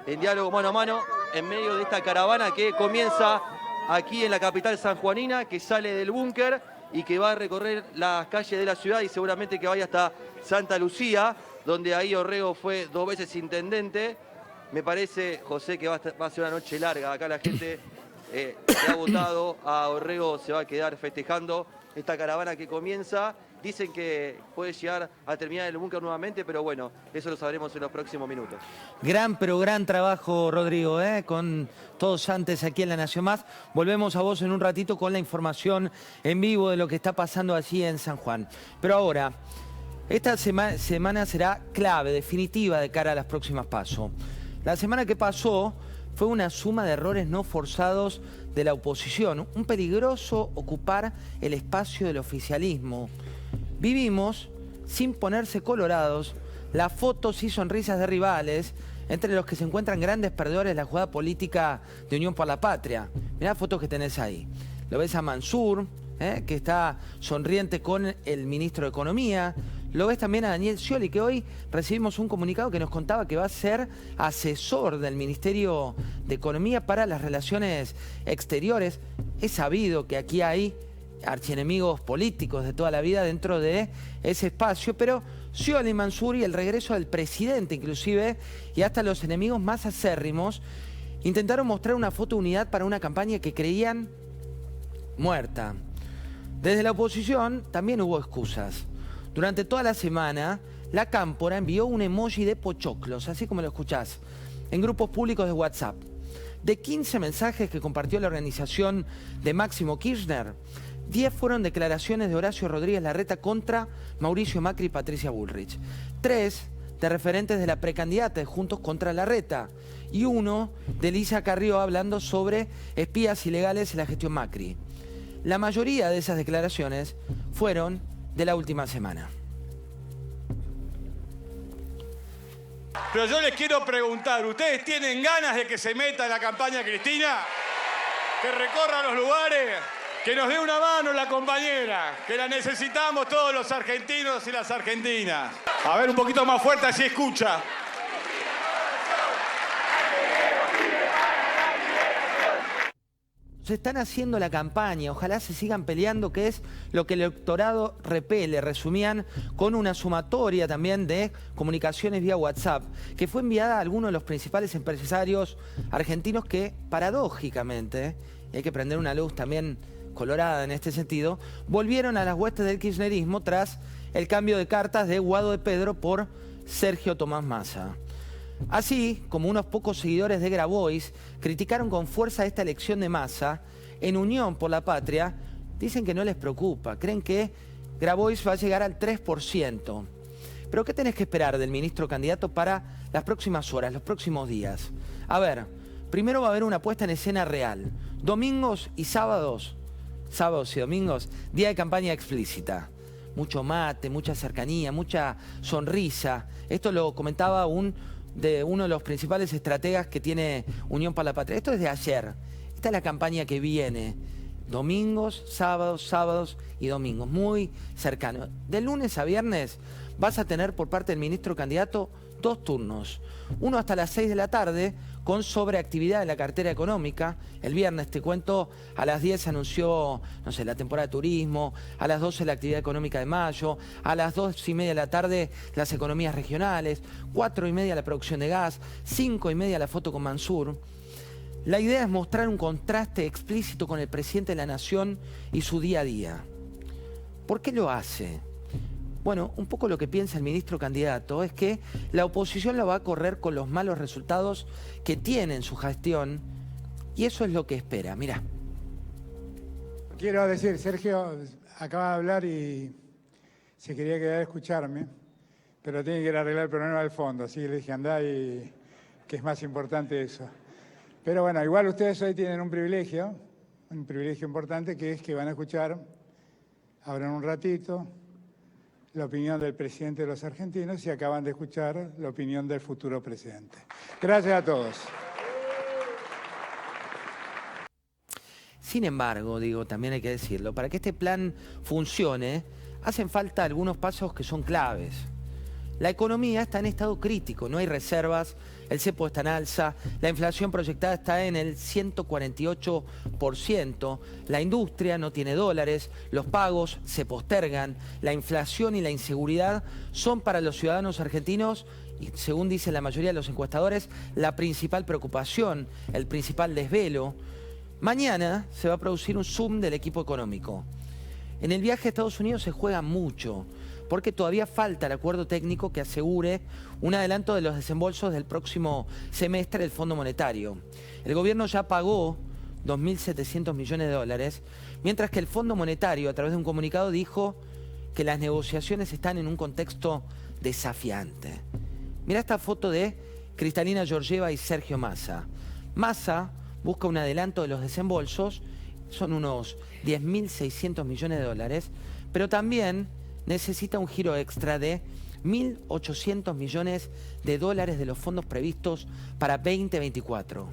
en diálogo mano a mano, en medio de esta caravana que comienza aquí en la capital sanjuanina, que sale del búnker y que va a recorrer las calles de la ciudad y seguramente que vaya hasta Santa Lucía, donde ahí Orrego fue 2 veces intendente. Me parece, José, que va a ser una noche larga. Acá la gente que ha votado a Orrego se va a quedar festejando esta caravana que comienza. Dicen que puede llegar a terminar el búnker nuevamente, pero bueno, eso lo sabremos en los próximos minutos. Gran, pero gran trabajo, Rodrigo, con todos antes aquí en La Nación Más. Volvemos a vos en un ratito con la información en vivo de lo que está pasando allí en San Juan. Pero ahora, esta semana será clave, definitiva, de cara a las próximas PASO. La semana que pasó fue una suma de errores no forzados de la oposición, un peligroso ocupar el espacio del oficialismo. Vivimos, sin ponerse colorados, las fotos y sonrisas de rivales, entre los que se encuentran grandes perdedores de la jugada política de Unión por la Patria. Mirá las fotos que tenés ahí. Lo ves a Mansur, que está sonriente con el ministro de Economía. Lo ves también a Daniel Scioli, que hoy recibimos un comunicado que nos contaba que va a ser asesor del Ministerio de Economía para las relaciones exteriores. Es sabido que aquí hay archienemigos políticos de toda la vida dentro de ese espacio, pero Scioli, Mansur y el regreso del presidente inclusive, y hasta los enemigos más acérrimos, intentaron mostrar una foto de unidad para una campaña que creían muerta. Desde la oposición también hubo excusas. Durante toda la semana, la Cámpora envió un emoji de pochoclos, así como lo escuchás, en grupos públicos de WhatsApp. De 15 mensajes que compartió la organización de Máximo Kirchner, 10 fueron declaraciones de Horacio Rodríguez Larreta contra Mauricio Macri y Patricia Bullrich. 3 de referentes de la precandidata de Juntos contra Larreta. Y 1 de Elisa Carrió hablando sobre espías ilegales en la gestión Macri. La mayoría de esas declaraciones fueron de la última semana. Pero yo les quiero preguntar, ¿ustedes tienen ganas de que se meta en la campaña Cristina? Que recorra los lugares, que nos dé una mano la compañera, que la necesitamos todos los argentinos y las argentinas. A ver, un poquito más fuerte, así escucha. Se están haciendo la campaña, ojalá se sigan peleando, que es lo que el electorado repele. Resumían con una sumatoria también de comunicaciones vía WhatsApp, que fue enviada a algunos de los principales empresarios argentinos que, paradójicamente, y hay que prender una luz también colorada en este sentido, volvieron a las huestes del kirchnerismo tras el cambio de cartas de Guado de Pedro por Sergio Tomás Massa. Así como unos pocos seguidores de Grabois criticaron con fuerza esta elección de Massa, en Unión por la Patria dicen que no les preocupa, creen que Grabois va a llegar al 3%. Pero ¿qué tenés que esperar del ministro candidato para las próximas horas, los próximos días? A ver, primero va a haber una puesta en escena real. Domingos y sábados y domingos, día de campaña explícita. Mucho mate, mucha cercanía, mucha sonrisa. Esto lo comentaba de uno de los principales estrategas que tiene Unión para la Patria. Esto es de ayer. Esta es la campaña que viene. Domingos, sábados y domingos. Muy cercano. De lunes a viernes vas a tener por parte del ministro candidato 2 turnos. Uno hasta las 6 de la tarde con sobreactividad en la cartera económica. El viernes, te cuento, a las 10 se anunció, no sé, la temporada de turismo, a las 12 la actividad económica de mayo, a las 2:30 de la tarde las economías regionales, 4:30 la producción de gas, 5:30 la foto con Mansur. La idea es mostrar un contraste explícito con el presidente de la Nación y su día a día. ¿Por qué lo hace? Bueno, un poco lo que piensa el ministro candidato es que la oposición la va a correr con los malos resultados que tiene en su gestión y eso es lo que espera. Mirá. Quiero decir, Sergio acaba de hablar y se quería quedar a escucharme, pero tiene que ir a arreglar el problema del fondo, así que le dije, andá y que es más importante eso. Pero bueno, igual ustedes hoy tienen un privilegio importante, que es que van a escuchar, ahora en un ratito, la opinión del presidente de los argentinos y acaban de escuchar la opinión del futuro presidente. Gracias a todos. Sin embargo, también hay que decirlo, para que este plan funcione, hacen falta algunos pasos que son claves. La economía está en estado crítico, no hay reservas, el cepo está en alza, la inflación proyectada está en el 148%, la industria no tiene dólares, los pagos se postergan, la inflación y la inseguridad son para los ciudadanos argentinos, y según dicen la mayoría de los encuestadores, la principal preocupación, el principal desvelo. Mañana se va a producir un Zoom del equipo económico. En el viaje a Estados Unidos se juega mucho, porque todavía falta el acuerdo técnico que asegure un adelanto de los desembolsos del próximo semestre del Fondo Monetario. El gobierno ya pagó 2.700 millones de dólares, mientras que el Fondo Monetario, a través de un comunicado, dijo que las negociaciones están en un contexto desafiante. Mirá esta foto de Cristalina Georgieva y Sergio Massa. Massa busca un adelanto de los desembolsos, son unos 10.600 millones de dólares, pero también necesita un giro extra de 1.800 millones de dólares de los fondos previstos para 2024. Va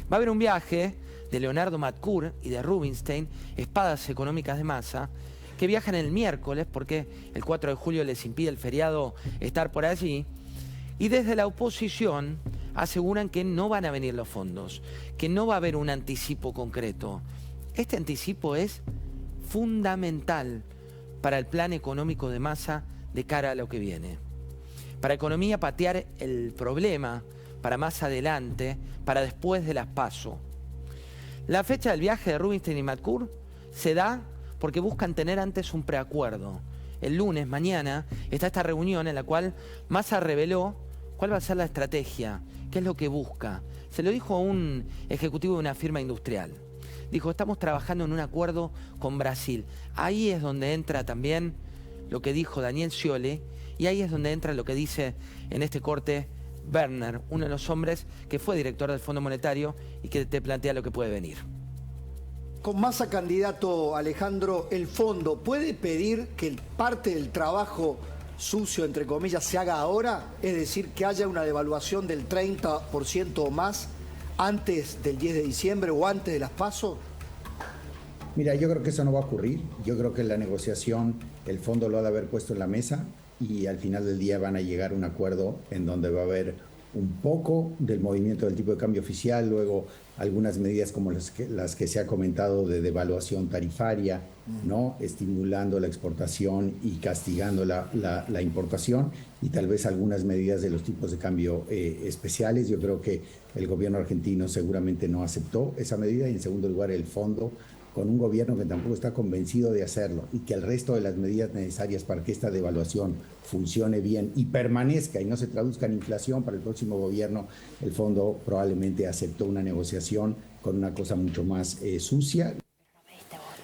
a haber un viaje de Leonardo Matcour y de Rubinstein, espadas económicas de Massa, que viajan el miércoles porque el 4 de julio les impide el feriado estar por allí. Y desde la oposición aseguran que no van a venir los fondos, que no va a haber un anticipo concreto. Este anticipo es fundamental para el plan económico de Massa de cara a lo que viene. Para economía patear el problema, para más adelante, para después de las PASO. La fecha del viaje de Rubinstein y Matcour se da porque buscan tener antes un preacuerdo. El lunes, mañana, está esta reunión en la cual Massa reveló cuál va a ser la estrategia, qué es lo que busca. Se lo dijo a un ejecutivo de una firma industrial. Dijo, estamos trabajando en un acuerdo con Brasil. Ahí es donde entra también lo que dijo Daniel Scioli y ahí es donde entra lo que dice en este corte Werner, uno de los hombres que fue director del Fondo Monetario y que te plantea lo que puede venir. Con Massa candidato, Alejandro, el fondo puede pedir que parte del trabajo sucio, entre comillas, se haga ahora, es decir, que haya una devaluación del 30% o más antes del 10 de diciembre o antes de las PASO? Mira, yo creo que eso no va a ocurrir. Yo creo que la negociación, el fondo lo ha de haber puesto en la mesa y al final del día van a llegar a un acuerdo en donde va a haber un poco del movimiento del tipo de cambio oficial, luego algunas medidas como las que se ha comentado de devaluación tarifaria, ¿no? Estimulando la exportación y castigando la importación, y tal vez algunas medidas de los tipos de cambio especiales. Yo creo que el gobierno argentino seguramente no aceptó esa medida, y en segundo lugar el fondo, con un gobierno que tampoco está convencido de hacerlo, y que el resto de las medidas necesarias para que esta devaluación funcione bien y permanezca y no se traduzca en inflación para el próximo gobierno, el fondo probablemente aceptó una negociación con una cosa mucho más sucia.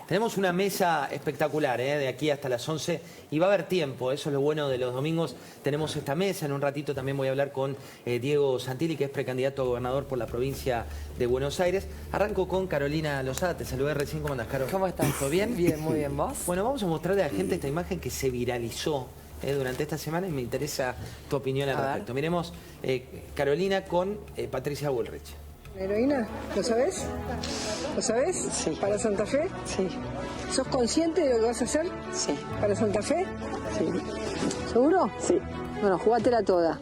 Tenemos una mesa espectacular, de aquí hasta las 11, y va a haber tiempo, eso es lo bueno de los domingos. Tenemos esta mesa, en un ratito también voy a hablar con Diego Santilli, que es precandidato a gobernador por la provincia de Buenos Aires. Arranco con Carolina Lozada, te saludé recién, ¿cómo andás, Caro? ¿Cómo estás? ¿Todo bien? Bien, muy bien, ¿vos? Bueno, vamos a mostrarle a la gente esta imagen que se viralizó durante esta semana y me interesa tu opinión al respecto. Miremos Carolina con Patricia Bullrich. ¿Heroína? ¿Lo sabés? ¿Lo sabés? Sí. ¿Para Santa Fe? Sí. ¿Sos consciente de lo que vas a hacer? Sí. ¿Para Santa Fe? Sí. ¿Seguro? Sí. Bueno, jugátela toda.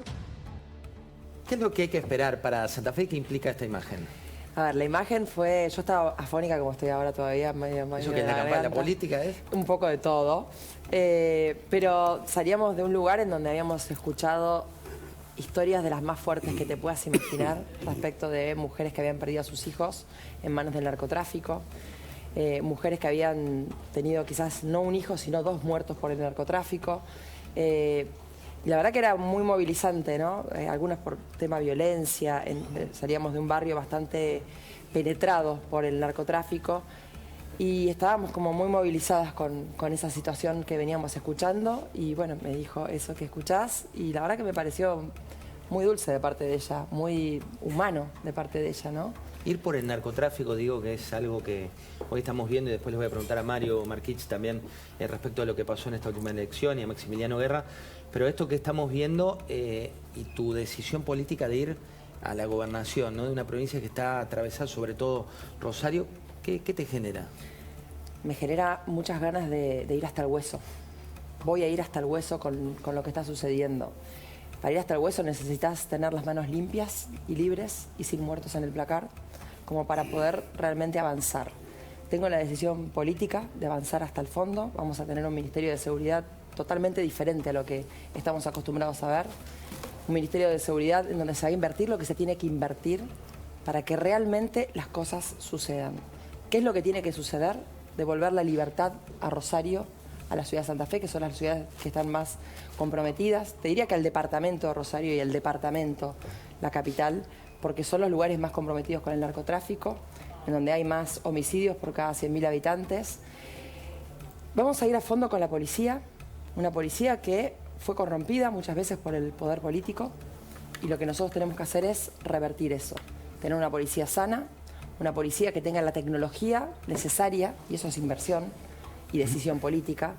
¿Qué es lo que hay que esperar para Santa Fe? ¿Qué implica esta imagen? A ver, la imagen fue... Yo estaba afónica como estoy ahora todavía, medio ¿Eso que es la campaña, la política es? Un poco de todo. Pero salíamos de un lugar en donde habíamos escuchado historias de las más fuertes que te puedas imaginar respecto de mujeres que habían perdido a sus hijos en manos del narcotráfico, mujeres que habían tenido quizás no un hijo, sino 2 muertos por el narcotráfico. La verdad que era muy movilizante, ¿no? Algunas por tema violencia, salíamos de un barrio bastante penetrado por el narcotráfico y estábamos como muy movilizadas con esa situación que veníamos escuchando y bueno, me dijo eso que escuchás y la verdad que me pareció muy dulce de parte de ella, muy humano de parte de ella, ¿no? Ir por el narcotráfico, digo que es algo que hoy estamos viendo y después les voy a preguntar a Mario Marquich también respecto a lo que pasó en esta última elección y a Maximiliano Guerra, pero esto que estamos viendo y tu decisión política de ir a la gobernación, ¿no? De una provincia que está atravesada, sobre todo Rosario, ¿qué te genera? Me genera muchas ganas de ir hasta el hueso. Voy a ir hasta el hueso con lo que está sucediendo. Para ir hasta el hueso necesitas tener las manos limpias y libres y sin muertos en el placar, como para poder realmente avanzar. Tengo la decisión política de avanzar hasta el fondo. Vamos a tener un Ministerio de Seguridad totalmente diferente a lo que estamos acostumbrados a ver. Un Ministerio de Seguridad en donde se va a invertir lo que se tiene que invertir para que realmente las cosas sucedan. ¿Qué es lo que tiene que suceder? Devolver la libertad a Rosario, a la ciudad de Santa Fe, que son las ciudades que están más comprometidas. Te diría que al departamento de Rosario y al departamento, la capital, porque son los lugares más comprometidos con el narcotráfico, en donde hay más homicidios por cada 100.000 habitantes. Vamos a ir a fondo con la policía, una policía que fue corrompida muchas veces por el poder político, y lo que nosotros tenemos que hacer es revertir eso. Tener una policía sana, una policía que tenga la tecnología necesaria, y eso es inversión y decisión política.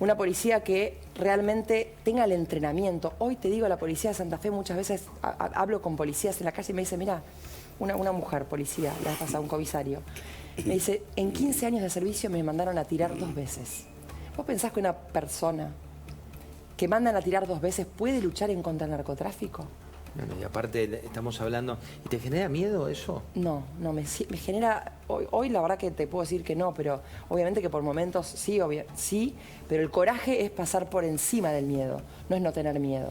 Una policía que realmente tenga el entrenamiento. Hoy te digo, la policía de Santa Fe, muchas veces hablo con policías en la calle y me dice, mira, una mujer policía, la vez pasada un comisario, me dice, en 15 años de servicio me mandaron a tirar 2 veces. ¿Vos pensás que una persona que mandan a tirar 2 veces puede luchar en contra del narcotráfico? Bueno, y aparte estamos hablando... ¿Y te genera miedo eso? No, me genera... Hoy la verdad que te puedo decir que no, pero obviamente que por momentos sí, pero el coraje es pasar por encima del miedo, no es no tener miedo.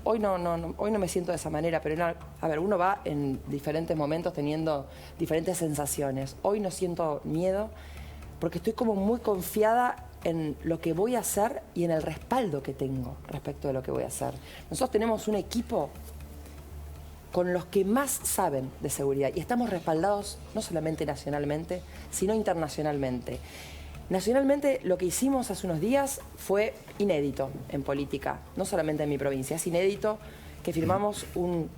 Hoy no me siento de esa manera, pero a ver, uno va en diferentes momentos teniendo diferentes sensaciones. Hoy no siento miedo porque estoy como muy confiada en lo que voy a hacer y en el respaldo que tengo respecto de lo que voy a hacer. Nosotros tenemos un equipo con los que más saben de seguridad y estamos respaldados no solamente nacionalmente, sino internacionalmente. Nacionalmente lo que hicimos hace unos días fue inédito en política, no solamente en mi provincia, es inédito que firmamos una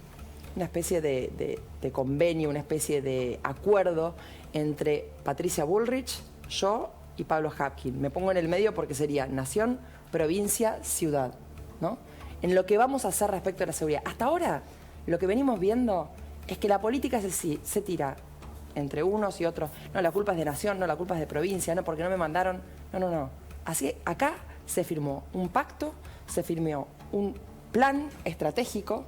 especie de convenio, una especie de acuerdo entre Patricia Bullrich, yo y Pablo Hapkin. Me pongo en el medio porque sería nación, provincia, ciudad, ¿no? En lo que vamos a hacer respecto a la seguridad. Hasta ahora lo que venimos viendo es que la política se tira entre unos y otros. No, la culpa es de nación, no, la culpa es de provincia, no, porque no me mandaron. No. Así, acá se firmó un pacto, se firmó un plan estratégico,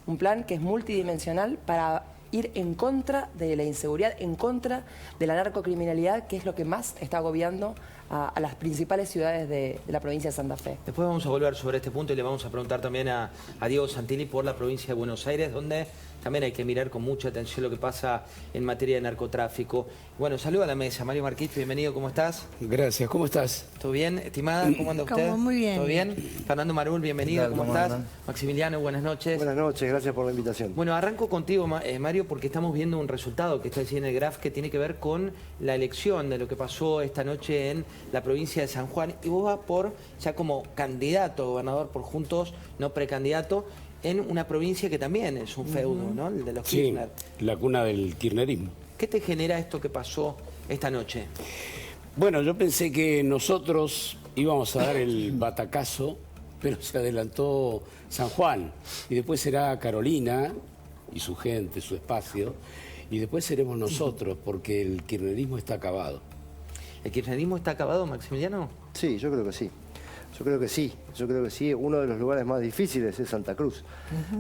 un plan que es multidimensional para ir en contra de la inseguridad, en contra de la narcocriminalidad, que es lo que más está agobiando a las principales ciudades de la provincia de Santa Fe. Después vamos a volver sobre este punto y le vamos a preguntar también a Diego Santilli por la provincia de Buenos Aires, donde también hay que mirar con mucha atención lo que pasa en materia de narcotráfico. Bueno, saludo a la mesa. Mario Marquich, bienvenido, ¿cómo estás? Gracias, ¿cómo estás? ¿Todo bien? Estimada, ¿cómo anda usted? Muy bien. ¿Todo bien? Fernando Marul, bienvenido, ¿cómo estás? Maximiliano, buenas noches. Buenas noches, gracias por la invitación. Bueno, arranco contigo, Mario, porque estamos viendo un resultado que está allí en el graph que tiene que ver con la elección de lo que pasó esta noche en la provincia de San Juan. Y vos vas por, ya como candidato a gobernador por Juntos, no precandidato, en una provincia que también es un feudo, ¿no? El de los Kirchner. Sí, la cuna del kirchnerismo. ¿Qué te genera esto que pasó esta noche? Bueno, yo pensé que nosotros íbamos a dar el batacazo, pero se adelantó San Juan. Y después será Carolina y su gente, su espacio. Y después seremos nosotros, porque el kirchnerismo está acabado. ¿El kirchnerismo está acabado, Maximiliano? Sí, yo creo que sí. Yo creo que sí. Uno de los lugares más difíciles es Santa Cruz.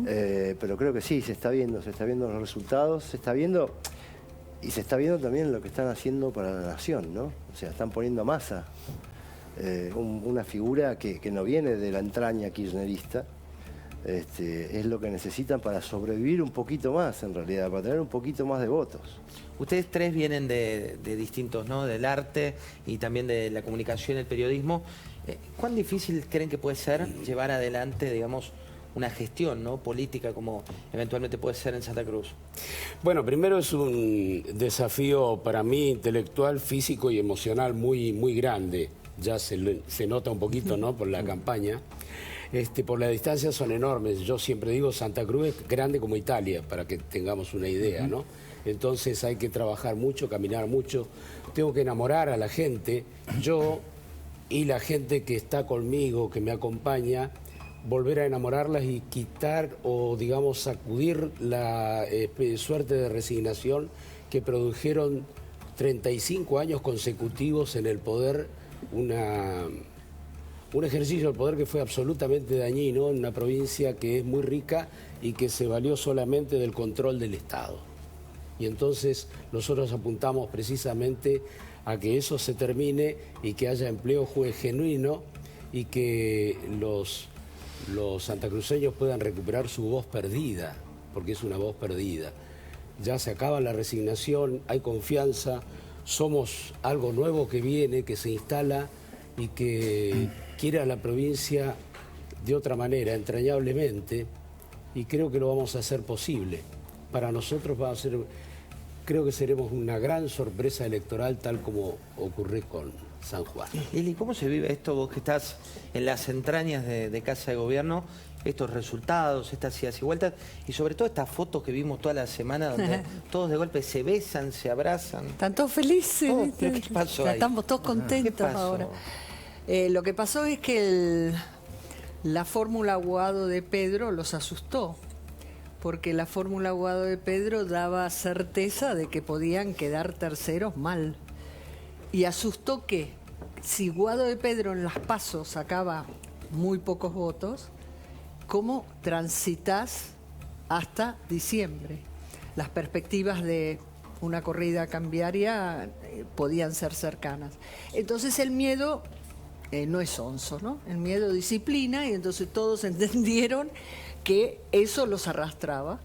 Pero creo que sí, se está viendo los resultados, se está viendo también lo que están haciendo para la nación, ¿no? O sea, están poniendo a Massa, una figura que no viene de la entraña kirchnerista. Es lo que necesitan para sobrevivir un poquito más, en realidad, para tener un poquito más de votos. Ustedes tres vienen de distintos, ¿no? Del arte y también de la comunicación y el periodismo. ¿Cuán difícil creen que puede ser llevar adelante, digamos, una gestión, ¿no? política como eventualmente puede ser en Santa Cruz? Bueno, primero es un desafío para mí intelectual, físico y emocional muy grande. Ya se nota un poquito, ¿no? Por la campaña. Por la distancia son enormes. Yo siempre digo Santa Cruz es grande como Italia, para que tengamos una idea, ¿no? Entonces hay que trabajar mucho, caminar mucho. Tengo que enamorar a la gente. Yo y la gente que está conmigo, que me acompaña, volver a enamorarlas y quitar o, digamos, sacudir la suerte de resignación que produjeron 35 años consecutivos en el poder, un ejercicio del poder que fue absolutamente dañino en una provincia que es muy rica y que se valió solamente del control del Estado. Y entonces nosotros apuntamos precisamente a que eso se termine y que haya empleo genuino y que los santacruceños puedan recuperar su voz perdida, porque es una voz perdida. Ya se acaba la resignación, hay confianza, somos algo nuevo que viene, que se instala y que quiere a la provincia de otra manera, entrañablemente, y creo que lo vamos a hacer posible. Para nosotros va a ser, creo que seremos una gran sorpresa electoral, tal como ocurrió con San Juan. Eli, ¿cómo se vive esto, vos que estás en las entrañas de Casa de Gobierno, estos resultados, estas idas y vueltas, y sobre todo estas fotos que vimos toda la semana, donde todos de golpe se besan, se abrazan? Están todos felices. ¿Qué pasó ahí? Estamos todos contentos ahora. Lo que pasó es que la fórmula Guado de Pedro los asustó, porque la fórmula Guado de Pedro daba certeza de que podían quedar terceros mal. Y asustó que si Guado de Pedro en las PASO sacaba muy pocos votos, ¿cómo transitas hasta diciembre? Las perspectivas de una corrida cambiaria podían ser cercanas. Entonces el miedo no es sonso, ¿no? El miedo disciplina, y entonces todos entendieron que eso los arrastraba.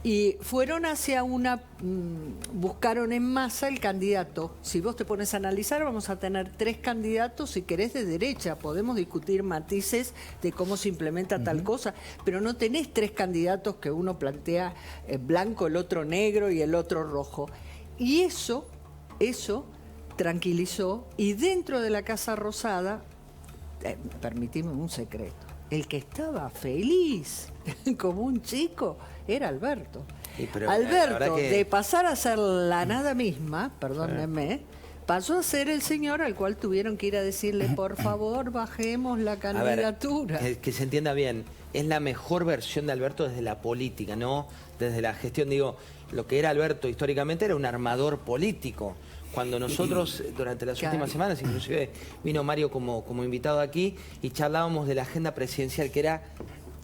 Y fueron hacia buscaron en masa el candidato. Si vos te pones a analizar, vamos a tener 3 candidatos, si querés, de derecha. Podemos discutir matices de cómo se implementa tal cosa, pero no tenés 3 candidatos que uno plantea blanco, el otro negro y el otro rojo. Y eso tranquilizó, y dentro de la Casa Rosada, permitime un secreto, el que estaba feliz como un chico era Alberto. Alberto, de pasar a ser la nada misma, perdónenme, pasó a ser el señor al cual tuvieron que ir a decirle, por favor, bajemos la candidatura. A ver, que se entienda bien, es la mejor versión de Alberto desde la política, no desde la gestión. Digo, lo que era Alberto históricamente era un armador político. Cuando nosotros, durante las últimas semanas, inclusive vino Mario como invitado aquí, y charlábamos de la agenda presidencial, que era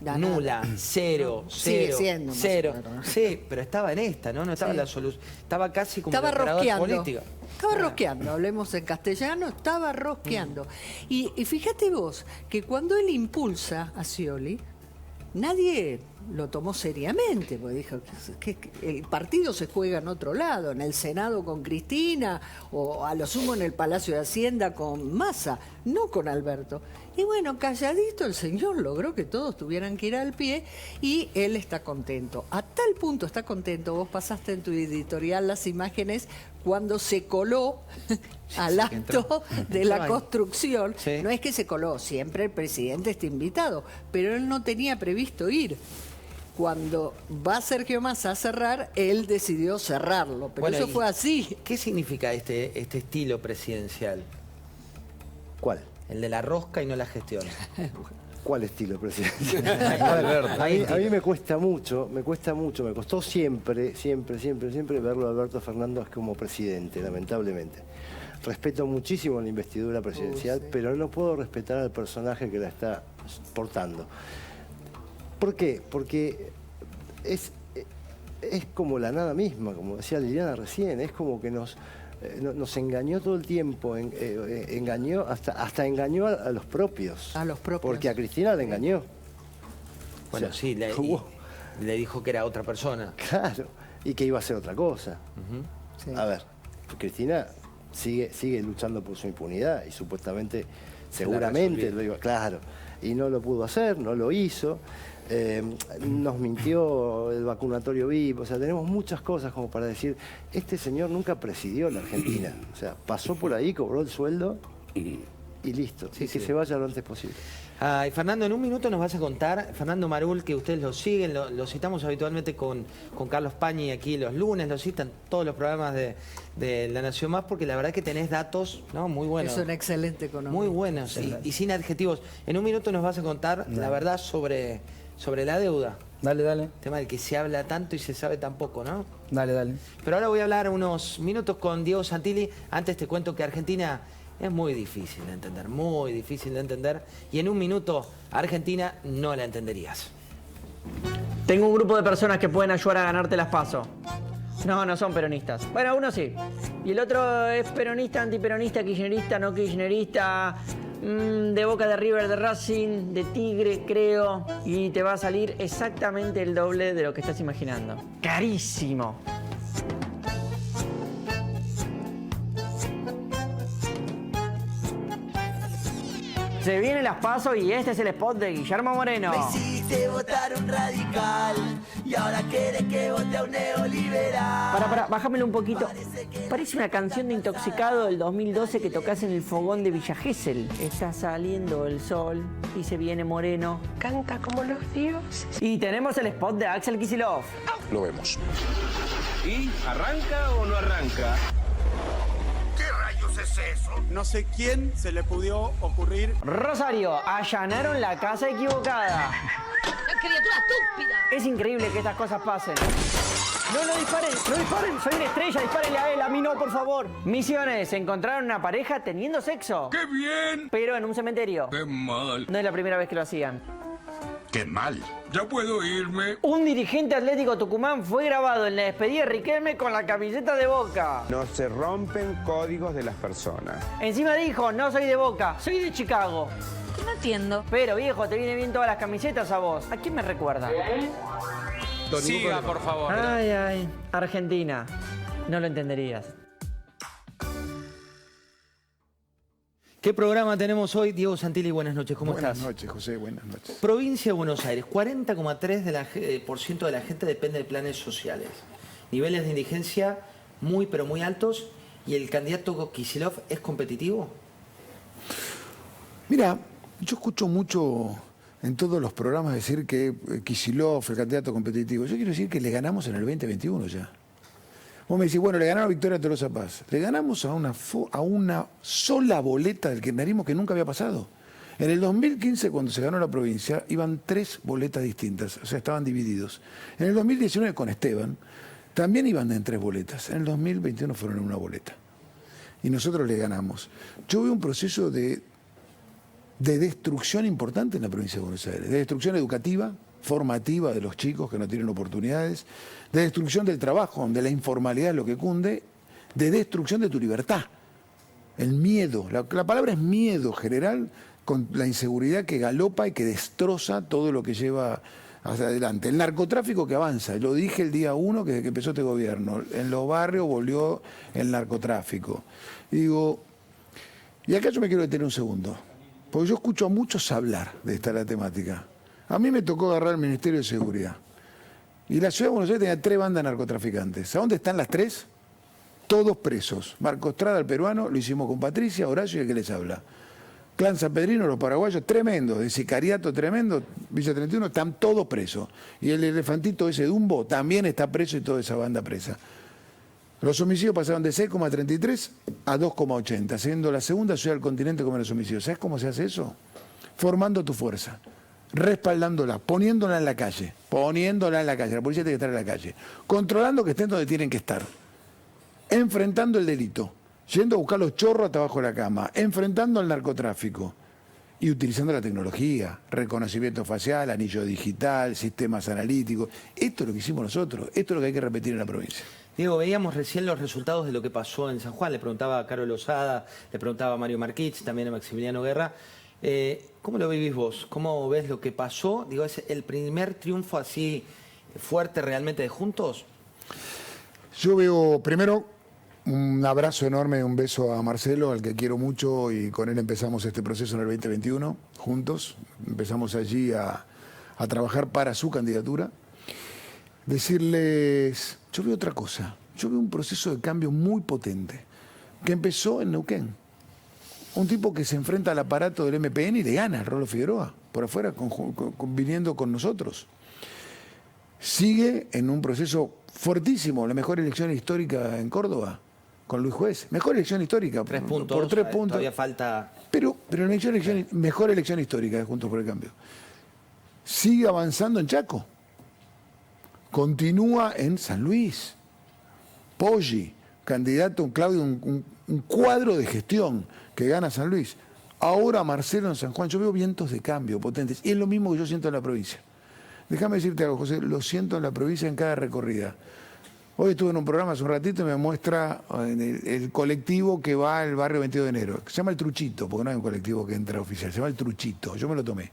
nula, cero, Sigue cero, siendo más cero. o menos. Sí, pero estaba en esta, ¿no? No estaba en la solución. Estaba casi como Estaba el operador rosqueando. político. Estaba rosqueando, hablemos en castellano, estaba rosqueando. Y fíjate vos que cuando él impulsa a Scioli, nadie lo tomó seriamente, porque dijo que el partido se juega en otro lado, en el Senado con Cristina, o a lo sumo en el Palacio de Hacienda con Massa, no con Alberto. Y bueno, calladito el señor logró que todos tuvieran que ir al pie y él está contento. A tal punto está contento, vos pasaste en tu editorial las imágenes cuando se coló al acto de la construcción. No es que se coló, siempre el presidente está invitado, pero él no tenía previsto ir. Cuando va Sergio Massa a cerrar, él decidió cerrarlo, pero Bueno, eso ¿y fue así. ¿Qué significa este estilo presidencial? ¿Cuál? El de la rosca y no la gestión. ¿Cuál estilo presidencial? a mí me cuesta mucho, me costó siempre verlo a Alberto Fernández como presidente, lamentablemente. Respeto muchísimo la investidura presidencial, pero no puedo respetar al personaje que la está portando. ¿Por qué? Porque es como la nada misma, como decía Liliana recién, es como que nos engañó todo el tiempo, engañó hasta engañó a los propios. A los propios. Porque a Cristina la engañó. Bueno, sí, le dijo que era otra persona. Claro, y que iba a ser otra cosa. A ver, Cristina sigue luchando por su impunidad y supuestamente, seguramente lo iba, claro, y no lo pudo hacer, no lo hizo. Nos mintió el vacunatorio VIP, o sea, tenemos muchas cosas como para decir, este señor nunca presidió la Argentina, o sea, pasó por ahí, cobró el sueldo y listo, y que se vaya lo antes posible. Y Fernando, en un minuto nos vas a contar, Fernando Marul, que ustedes lo siguen, lo citamos habitualmente con Carlos Pañi aquí los lunes, lo citan todos los programas de La Nación Más, porque la verdad que tenés datos, ¿no?, muy buenos. Es un excelente economía. Muy buenos, y sin adjetivos. En un minuto nos vas a contar la verdad sobre la deuda. Dale. Tema del que se habla tanto y se sabe tan poco, ¿no? Dale. Pero ahora voy a hablar unos minutos con Diego Santilli. Antes te cuento que Argentina es muy difícil de entender, y en un minuto Argentina no la entenderías. Tengo un grupo de personas que pueden ayudar a ganarte las PASO. No son peronistas. Bueno, uno sí. Y el otro es peronista, antiperonista, kirchnerista, no kirchnerista, de Boca, de River, de Racing, de Tigre, creo. Y te va a salir exactamente el doble de lo que estás imaginando. ¡Carísimo! Se vienen las PASO y este es el spot de Guillermo Moreno. Me hiciste votar un radical y ahora quieres que vote a un neoliberal. Para, bájamelo un poquito. Parece una canción de Intoxicado del 2012 que tocas en el fogón de Villa Gesell. Está saliendo el sol y se viene Moreno. Canta como los dioses. Y tenemos el spot de Axel Kicillof. Lo vemos. ¿Y arranca o no arranca? ¿Es eso? No sé quién se le pudo ocurrir. Rosario, allanaron la casa equivocada. ¡La criatura estúpida! Es increíble que estas cosas pasen. No disparen, soy una estrella, dispárenle a él, a mí no, por favor. Misiones, encontraron una pareja teniendo sexo. ¡Qué bien! Pero en un cementerio. ¡Qué mal! No es la primera vez que lo hacían. ¡Qué mal! Ya puedo irme. Un dirigente atlético Tucumán fue grabado en la despedida de Riquelme con la camiseta de Boca. No se rompen códigos de las personas. Encima dijo, no soy de Boca, soy de Chicago. No entiendo. Pero viejo, te viene bien todas las camisetas a vos. ¿A quién me recuerda? Siga, por favor. Ay, Argentina. No lo entenderías. ¿Qué programa tenemos hoy? Diego Santilli, buenas noches, ¿cómo estás? Buenas noches, José, buenas noches. Provincia de Buenos Aires, 40,3% de la gente depende de planes sociales. Niveles de indigencia muy, pero muy altos. ¿Y el candidato Kicillof es competitivo? Mira, yo escucho mucho en todos los programas decir que Kicillof, el candidato competitivo. Yo quiero decir que le ganamos en el 2021 ya. Vos me decís, bueno, le ganaron a Victoria Tolosa Paz. Le ganamos a una sola boleta del kirchnerismo que nunca había pasado. En el 2015, cuando se ganó la provincia, iban 3 boletas distintas, o sea, estaban divididos. En el 2019, con Esteban, también iban en 3 boletas. En el 2021 fueron en una boleta. Y nosotros le ganamos. Yo veo un proceso de de destrucción importante en la provincia de Buenos Aires, de destrucción educativa, formativa de los chicos que no tienen oportunidades, de destrucción del trabajo, donde la informalidad es lo que cunde, de destrucción de tu libertad. El miedo, la palabra es miedo general, con la inseguridad que galopa y que destroza todo lo que lleva hacia adelante. El narcotráfico que avanza, lo dije el día 1 que desde que empezó este gobierno, en los barrios volvió el narcotráfico. Digo, y acá yo me quiero detener un segundo, porque yo escucho a muchos hablar de la temática. A mí me tocó agarrar el Ministerio de Seguridad. Y la ciudad de Buenos Aires tenía 3 bandas de narcotraficantes. ¿A dónde están las 3? Todos presos. Marco Estrada, el peruano, lo hicimos con Patricia, Horacio y el que les habla. Clan San Pedrino, los paraguayos, tremendo, de sicariato tremendo, Villa 31, están todos presos. Y el elefantito ese Dumbo también está preso y toda esa banda presa. Los homicidios pasaron de 6,33 a 2,80, siendo la segunda ciudad del continente con menos homicidios. ¿Sabes cómo se hace eso? Formando tu fuerza, respaldándola, poniéndola en la calle. La policía tiene que estar en la calle, controlando que estén donde tienen que estar, enfrentando el delito, yendo a buscar los chorros hasta abajo de la cama, enfrentando al narcotráfico y utilizando la tecnología, reconocimiento facial, anillo digital, sistemas analíticos. Esto es lo que hicimos nosotros, esto es lo que hay que repetir en la provincia. Diego, veíamos recién los resultados de lo que pasó en San Juan. Le preguntaba a Carol Lozada, le preguntaba a Mario Marquich, también a Maximiliano Guerra. ¿Cómo lo vivís vos? ¿Cómo ves lo que pasó? Digo, ¿es el primer triunfo así fuerte realmente de Juntos? Yo veo, primero, un abrazo enorme, un beso a Marcelo, al que quiero mucho, y con él empezamos este proceso en el 2021, juntos. Empezamos allí a trabajar para su candidatura. Decirles, yo veo otra cosa, yo veo un proceso de cambio muy potente, que empezó en Neuquén. Un tipo que se enfrenta al aparato del MPN y le gana, Rolo Figueroa, por afuera, viniendo con nosotros. Sigue en un proceso fuertísimo, la mejor elección histórica en Córdoba, con Luis Juez. Mejor elección histórica. 3 puntos, por 3 puntos. Todavía falta... Pero mejor elección histórica de Juntos por el Cambio. Sigue avanzando en Chaco. Continúa en San Luis. Poggi, candidato, Claudio, un cuadro de gestión que gana San Luis. Ahora Marcelo en San Juan. Yo veo vientos de cambio potentes. Y es lo mismo que yo siento en la provincia. Déjame decirte algo, José, lo siento en la provincia en cada recorrida. Hoy estuve en un programa hace un ratito y me muestra el colectivo que va al barrio 22 de enero. Se llama El Truchito, porque no hay un colectivo que entra oficial, se llama El Truchito. Yo me lo tomé.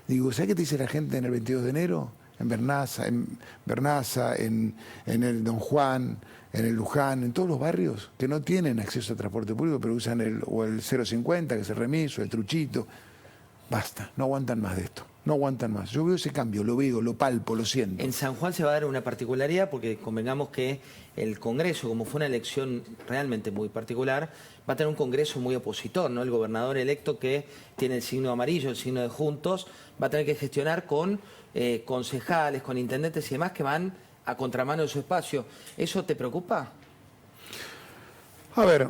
Digo, ¿sabes qué te dice la gente en el 22 de enero? En Bernaza, en el Don Juan, en el Luján, en todos los barrios que no tienen acceso a transporte público, pero usan el 050, que es el remiso, el Truchito. Basta, no aguantan más de esto. No aguantan más. Yo veo ese cambio, lo veo, lo palpo, lo siento. En San Juan se va a dar una particularidad porque convengamos que el Congreso, como fue una elección realmente muy particular, va a tener un Congreso muy opositor, ¿no? El gobernador electo, que tiene el signo amarillo, el signo de Juntos, va a tener que gestionar con concejales, con intendentes y demás que van a contramano de su espacio. ¿Eso te preocupa? A ver,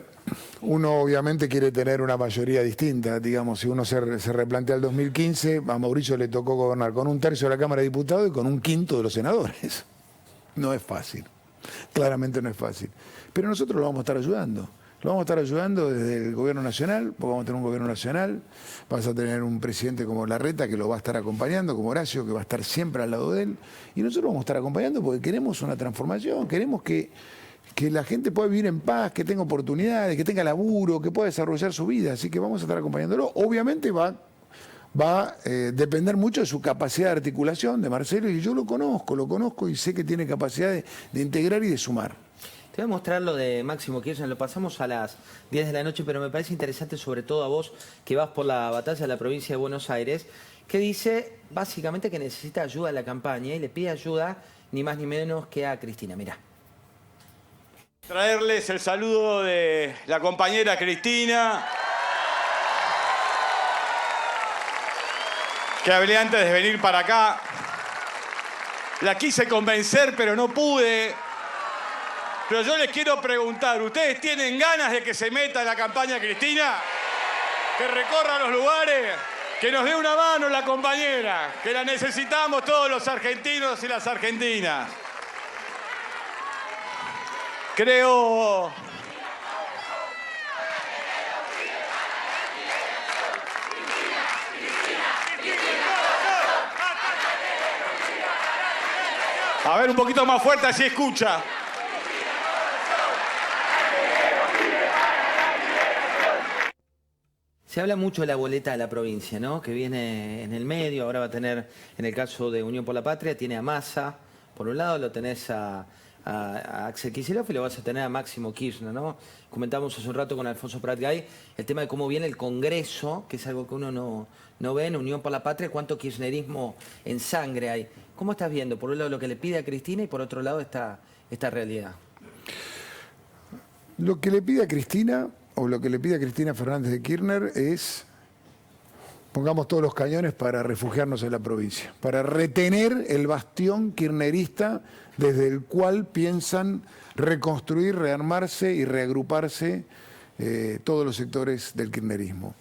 uno obviamente quiere tener una mayoría distinta, digamos, si uno se replantea el 2015, a Mauricio le tocó gobernar con 1/3 de la Cámara de Diputados y con 1/5 de los senadores. No es fácil, claramente no es fácil. Pero nosotros lo vamos a estar ayudando. Lo vamos a estar ayudando desde el gobierno nacional, porque vamos a tener un gobierno nacional, vas a tener un presidente como Larreta que lo va a estar acompañando, como Horacio, que va a estar siempre al lado de él, y nosotros vamos a estar acompañando porque queremos una transformación, queremos que la gente pueda vivir en paz, que tenga oportunidades, que tenga laburo, que pueda desarrollar su vida, así que vamos a estar acompañándolo. Obviamente va a depender mucho de su capacidad de articulación, de Marcelo, y yo lo conozco y sé que tiene capacidad de integrar y de sumar. Te voy a mostrar lo de Máximo Kirchner, lo pasamos a las 10 de la noche, pero me parece interesante sobre todo a vos que vas por la batalla de la provincia de Buenos Aires, que dice básicamente que necesita ayuda en la campaña y le pide ayuda ni más ni menos que a Cristina. Mirá. Traerles el saludo de la compañera Cristina, que hablé antes de venir para acá. La quise convencer, pero no pude. Pero yo les quiero preguntar, ¿ustedes tienen ganas de que se meta en la campaña Cristina? Que recorra los lugares, que nos dé una mano la compañera, que la necesitamos todos los argentinos y las argentinas. Creo A ver, un poquito más fuerte, así escucha. Se habla mucho de la boleta de la provincia, ¿no? Que viene en el medio, ahora va a tener, en el caso de Unión por la Patria, tiene a Massa, por un lado lo tenés a Axel Kicillof y lo vas a tener a Máximo Kirchner, ¿no? Comentamos hace un rato con Alfonso Pratgay el tema de cómo viene el Congreso, que es algo que uno no ve en Unión por la Patria, cuánto kirchnerismo en sangre hay. ¿Cómo estás viendo, por un lado, lo que le pide a Cristina y por otro lado esta realidad? Lo que le pide a Cristina, o lo que le pide a Cristina Fernández de Kirchner es: pongamos todos los cañones para refugiarnos en la provincia, para retener el bastión kirchnerista desde el cual piensan reconstruir, rearmarse y reagruparse todos los sectores del kirchnerismo.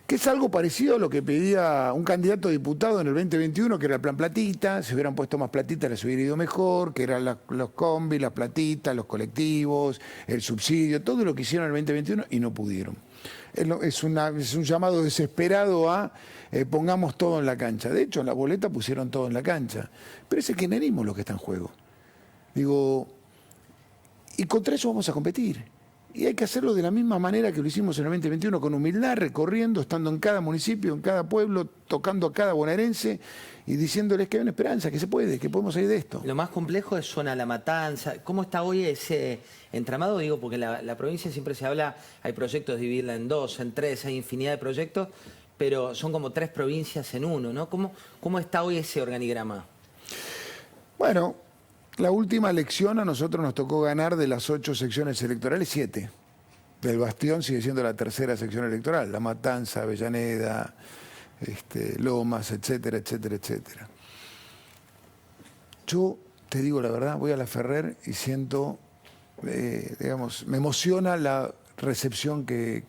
Que es algo parecido a lo que pedía un candidato a diputado en el 2021, que era el plan platita. Si hubieran puesto más platita les hubiera ido mejor, que eran los combis, las platitas, los colectivos, el subsidio, todo lo que hicieron en el 2021 y no pudieron. Es un llamado desesperado a pongamos todo en la cancha. De hecho, en la boleta pusieron todo en la cancha. Pero es el kirchnerismo lo que está en juego. Digo, y contra eso vamos a competir. Y hay que hacerlo de la misma manera que lo hicimos en el 2021, con humildad, recorriendo, estando en cada municipio, en cada pueblo, tocando a cada bonaerense y diciéndoles que hay una esperanza, que se puede, que podemos salir de esto. Lo más complejo es Zona La Matanza. ¿Cómo está hoy ese entramado? Digo, porque la provincia siempre se habla, hay proyectos de dividirla en 2, en 3, hay infinidad de proyectos, pero son como 3 provincias en uno, ¿no? ¿Cómo está hoy ese organigrama? Bueno, la última elección a nosotros nos tocó ganar de las 8 secciones electorales 7. Del Bastión sigue siendo la tercera sección electoral, La Matanza, Avellaneda, Lomas, etcétera, etcétera, etcétera. Yo te digo la verdad, voy a la Ferrer y siento, digamos, me emociona la recepción que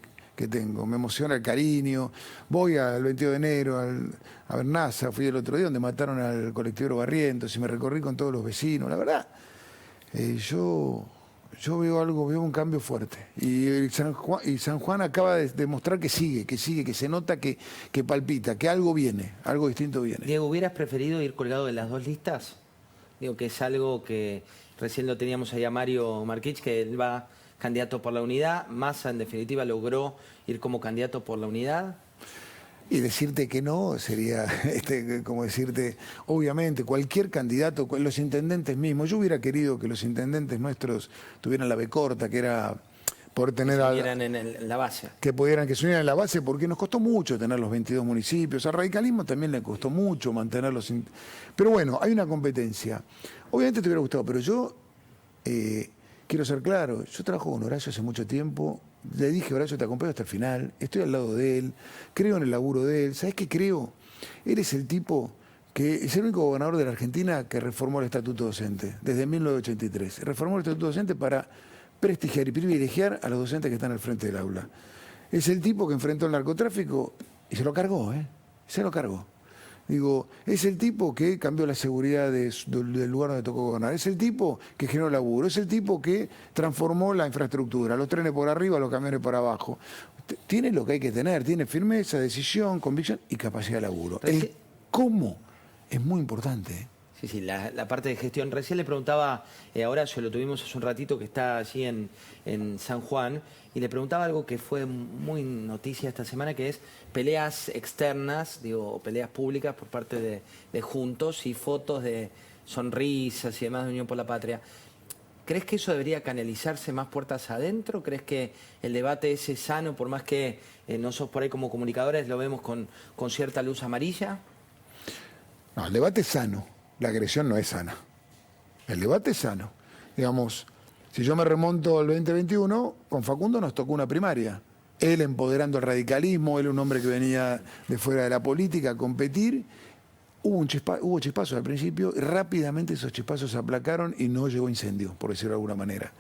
tengo, me emociona el cariño. Voy al 22 de enero a Bernaza, fui el otro día donde mataron al colectivero Barrientos y me recorrí con todos los vecinos. La verdad, yo veo un cambio fuerte. Y San Juan acaba de demostrar que sigue, que se nota que palpita, que algo viene, algo distinto viene. Diego, ¿hubieras preferido ir colgado de las 2 listas? Digo que es algo que recién lo teníamos ahí a Mario Marquich, que él va candidato por la unidad. Massa, en definitiva, logró ir como candidato por la unidad. Y decirte que no sería como decirte, obviamente, cualquier candidato, los intendentes mismos. Yo hubiera querido que los intendentes nuestros tuvieran la B corta, que era poder tener... Que se unieran en la base. Que se unieran en la base, porque nos costó mucho tener los 22 municipios. Al radicalismo también le costó mucho mantenerlos. Pero bueno, hay una competencia. Obviamente te hubiera gustado, pero yo... quiero ser claro, yo trabajo con Horacio hace mucho tiempo, le dije, Horacio, te acompaño hasta el final, estoy al lado de él, creo en el laburo de él. ¿Sabes qué creo? Él es el tipo que es el único gobernador de la Argentina que reformó el estatuto docente, desde 1983. Reformó el estatuto docente para prestigiar y privilegiar a los docentes que están al frente del aula. Es el tipo que enfrentó el narcotráfico y se lo cargó, se lo cargó. Digo, es el tipo que cambió la seguridad del lugar donde tocó gobernar. Es el tipo que generó laburo. Es el tipo que transformó la infraestructura. Los trenes por arriba, los camiones por abajo. Tiene lo que hay que tener. Tiene firmeza, decisión, convicción y capacidad de laburo. El cómo es muy importante. Sí, la parte de gestión. Recién le preguntaba a Horacio, lo tuvimos hace un ratito, que está allí en San Juan, y le preguntaba algo que fue muy noticia esta semana, que es peleas externas, peleas públicas por parte de Juntos y fotos de sonrisas y demás de Unión por la Patria. ¿Crees que eso debería canalizarse más puertas adentro? ¿Crees que el debate ese es sano, por más que nosotros por ahí como comunicadores lo vemos con cierta luz amarilla? No, el debate es sano. La agresión no es sana. El debate es sano. Digamos, si yo me remonto al 2021, con Facundo nos tocó una primaria. Él empoderando el radicalismo, él un hombre que venía de fuera de la política a competir. Hubo chispazos al principio y rápidamente esos chispazos se aplacaron y no llegó incendio, por decirlo de alguna manera.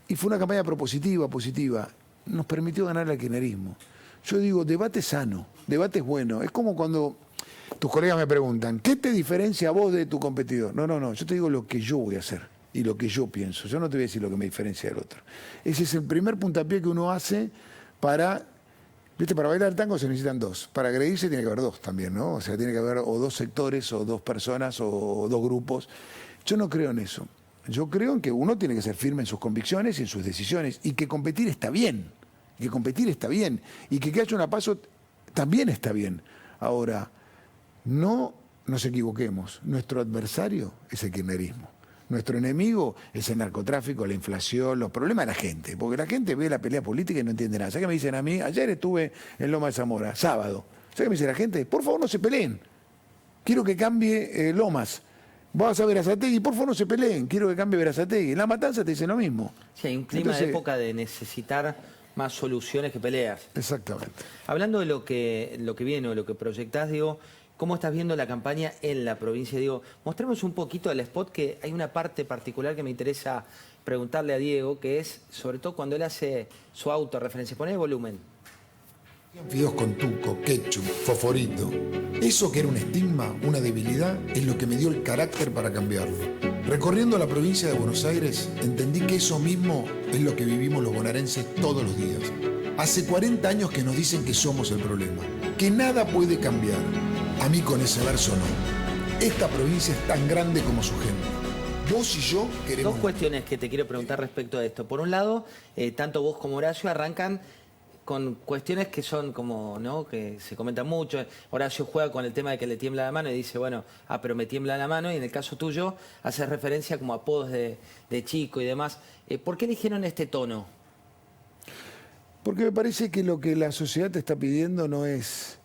Y fue una campaña propositiva, positiva. Nos permitió ganar el kirchnerismo. Yo digo, debate sano, debate es bueno. Es como cuando tus colegas me preguntan, ¿qué te diferencia a vos de tu competidor? No, yo te digo lo que yo voy a hacer y lo que yo pienso. Yo no te voy a decir lo que me diferencia del otro. Ese es el primer puntapié que uno hace para Viste, para bailar tango se necesitan dos. Para agredirse tiene que haber dos también, ¿no? O sea, tiene que haber o dos sectores, o dos personas, o dos grupos. Yo no creo en eso. Yo creo en que uno tiene que ser firme en sus convicciones y en sus decisiones. Y que competir está bien. Y que competir está bien. Y que haya una paso también está bien. Ahora, no nos equivoquemos. Nuestro adversario es el kirchnerismo. Nuestro enemigo es el narcotráfico, la inflación, los problemas de la gente. Porque la gente ve la pelea política y no entiende nada. ¿Sabes qué me dicen a mí? Ayer estuve en Loma de Zamora, sábado. ¿Sabes qué me dice la gente? Por favor, no se peleen. Quiero que cambie Lomas. Vas a Berazategui, por favor, no se peleen. Quiero que cambie Berazategui. En La Matanza te dicen lo mismo. Sí, hay un clima de época de necesitar más soluciones que peleas. Exactamente. Hablando de lo que viene o lo que proyectás, digo, ¿cómo estás viendo la campaña en la provincia? Digo, mostremos un poquito del spot, que hay una parte particular que me interesa preguntarle a Diego, que es, sobre todo cuando él hace su autorreferencia. Poné volumen. Fideos con tuco, ketchup, fosforito. Eso que era un estigma, una debilidad, es lo que me dio el carácter para cambiarlo. Recorriendo la provincia de Buenos Aires, entendí que eso mismo es lo que vivimos los bonaerenses todos los días. Hace 40 años que nos dicen que somos el problema, que nada puede cambiar. A mí con ese verso no. Esta provincia es tan grande como su gente. Vos y yo queremos... Dos cuestiones que te quiero preguntar respecto a esto. Por un lado, tanto vos como Horacio arrancan con cuestiones que son como, ¿no?, que se comentan mucho. Horacio juega con el tema de que le tiembla la mano y dice, bueno, pero me tiembla la mano. Y en el caso tuyo, haces referencia como a apodos de chico y demás. ¿Por qué eligieron este tono? Porque me parece que lo que la sociedad te está pidiendo no es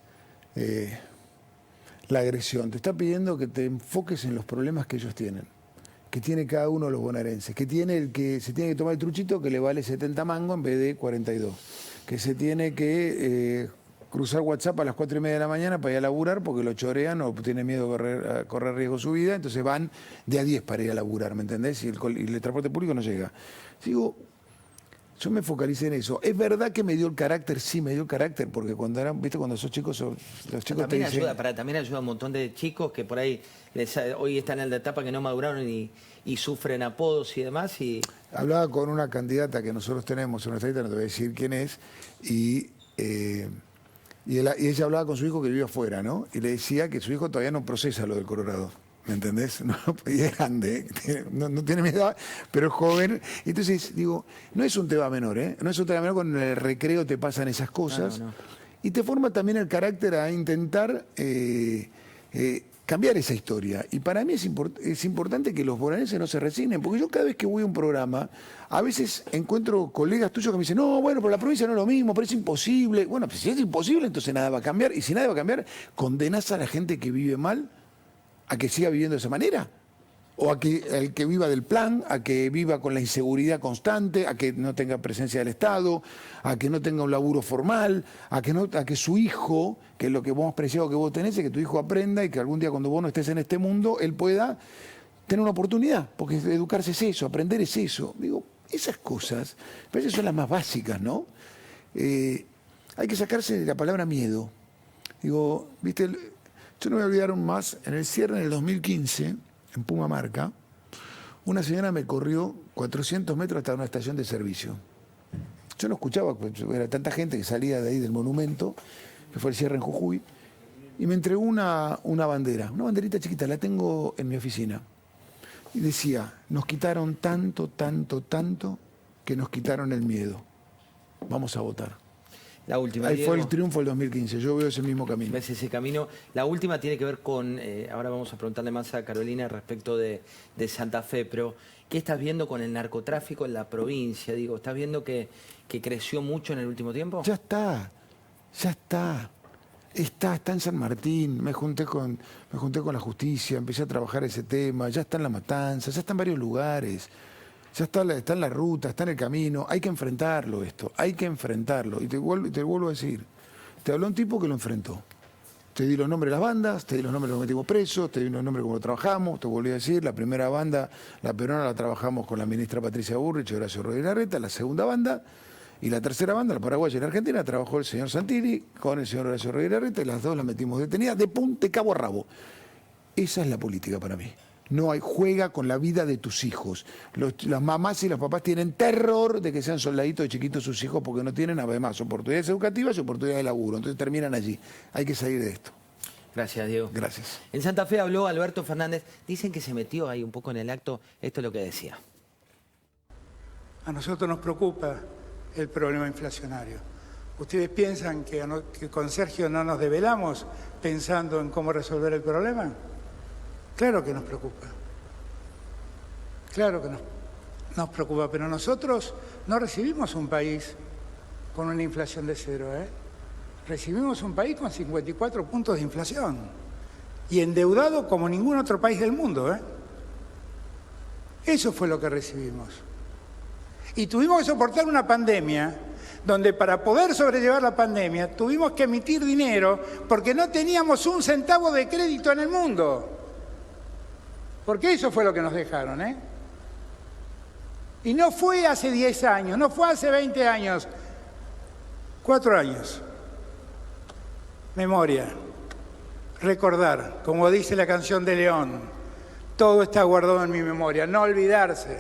la agresión. Te está pidiendo que te enfoques en los problemas que ellos tienen, que tiene cada uno de los bonaerenses, que tiene el que se tiene que tomar el truchito que le vale 70 mangos en vez de 42, que se tiene que cruzar WhatsApp a las 4:30 de la mañana para ir a laburar porque lo chorean o tiene miedo a correr riesgo su vida, entonces van de a 10 para ir a laburar, ¿me entendés? Y el transporte público no llega. Digo, yo me focalicé en eso. Es verdad que me dio el carácter, sí, me dio el carácter, porque cuando eran, viste, cuando sos chicos, los chicos también te dicen... también ayuda a un montón de chicos que por ahí hoy están en la etapa que no maduraron y sufren apodos y demás. Hablaba con una candidata que nosotros tenemos, una estadista, no te voy a decir quién es, y ella hablaba con su hijo que vive afuera, ¿no? Y le decía que su hijo todavía no procesa lo del Colorado. ¿Me entendés? No, y es grande, no tiene mi edad, pero es joven. Entonces, digo, no es un tema menor, ¿eh? No es un tema menor, con el recreo te pasan esas cosas. No. Y te forma también el carácter a intentar cambiar esa historia. Y para mí es importante que los bonaerenses no se resignen, porque yo cada vez que voy a un programa, a veces encuentro colegas tuyos que me dicen, no, bueno, pero la provincia no es lo mismo, pero es imposible. Bueno, pues si es imposible, entonces nada va a cambiar. Y si nada va a cambiar, condenás a la gente que vive mal a que siga viviendo de esa manera, o a que el que viva del plan, a que viva con la inseguridad constante, a que no tenga presencia del Estado, a que no tenga un laburo formal, a que su hijo, que es lo que vos preciado que vos tenés, es que tu hijo aprenda y que algún día cuando vos no estés en este mundo, él pueda tener una oportunidad, porque educarse es eso, aprender es eso. Digo, esas cosas, pero esas son las más básicas, ¿no? Hay que sacarse de la palabra miedo. Digo, viste, yo no me voy a olvidar más, en el cierre del 2015, en Pumamarca, una señora me corrió 400 metros hasta una estación de servicio. Yo no escuchaba, pues, era tanta gente que salía de ahí del monumento, que fue el cierre en Jujuy, y me entregó una bandera, una banderita chiquita, la tengo en mi oficina. Y decía, nos quitaron tanto, que nos quitaron el miedo. Vamos a votar. La última, ahí Diego, fue el triunfo del 2015, yo veo ese mismo camino. ¿Ves ese camino? La última tiene que ver con, ahora vamos a preguntarle más a Carolina respecto de Santa Fe, pero ¿qué estás viendo con el narcotráfico en la provincia? Digo, ¿estás viendo que creció mucho en el último tiempo? Ya está. Está en San Martín, me junté con la justicia, empecé a trabajar ese tema, ya está en La Matanza, ya está en varios lugares. Ya está en la ruta, está en el camino, hay que enfrentarlo esto, hay que enfrentarlo. Y te vuelvo a decir, te habló un tipo que lo enfrentó. Te di los nombres de las bandas, te di los nombres de los que metimos presos, te di los nombres de cómo lo trabajamos, te volví a decir, la primera banda, la peruana, la trabajamos con la ministra Patricia Burrich y Horacio Rodríguez Larreta, la segunda banda, y la tercera banda, la paraguaya y la argentina, trabajó el señor Santilli con el señor Horacio Rodríguez Larreta, y las dos las metimos detenidas de punta, de cabo a rabo. Esa es la política para mí. No hay, juega con la vida de tus hijos. Las mamás y los papás tienen terror de que sean soldaditos de chiquitos sus hijos porque no tienen además oportunidades educativas y oportunidades de laburo. Entonces terminan allí. Hay que salir de esto. Gracias, Diego. Gracias. En Santa Fe habló Alberto Fernández. Dicen que se metió ahí un poco en el acto. Esto es lo que decía. A nosotros nos preocupa el problema inflacionario. ¿Ustedes piensan que con Sergio no nos develamos pensando en cómo resolver el problema? Claro que nos preocupa. Claro que nos preocupa, pero nosotros no recibimos un país con una inflación de 0, ¿eh? Recibimos un país con 54 puntos de inflación y endeudado como ningún otro país del mundo, ¿eh? Eso fue lo que recibimos. Y tuvimos que soportar una pandemia donde para poder sobrellevar la pandemia tuvimos que emitir dinero porque no teníamos un centavo de crédito en el mundo. Porque eso fue lo que nos dejaron, ¿eh? Y no fue hace 10 años, no fue hace 20 años, 4 años. Memoria, recordar, como dice la canción de León, todo está guardado en mi memoria, no olvidarse,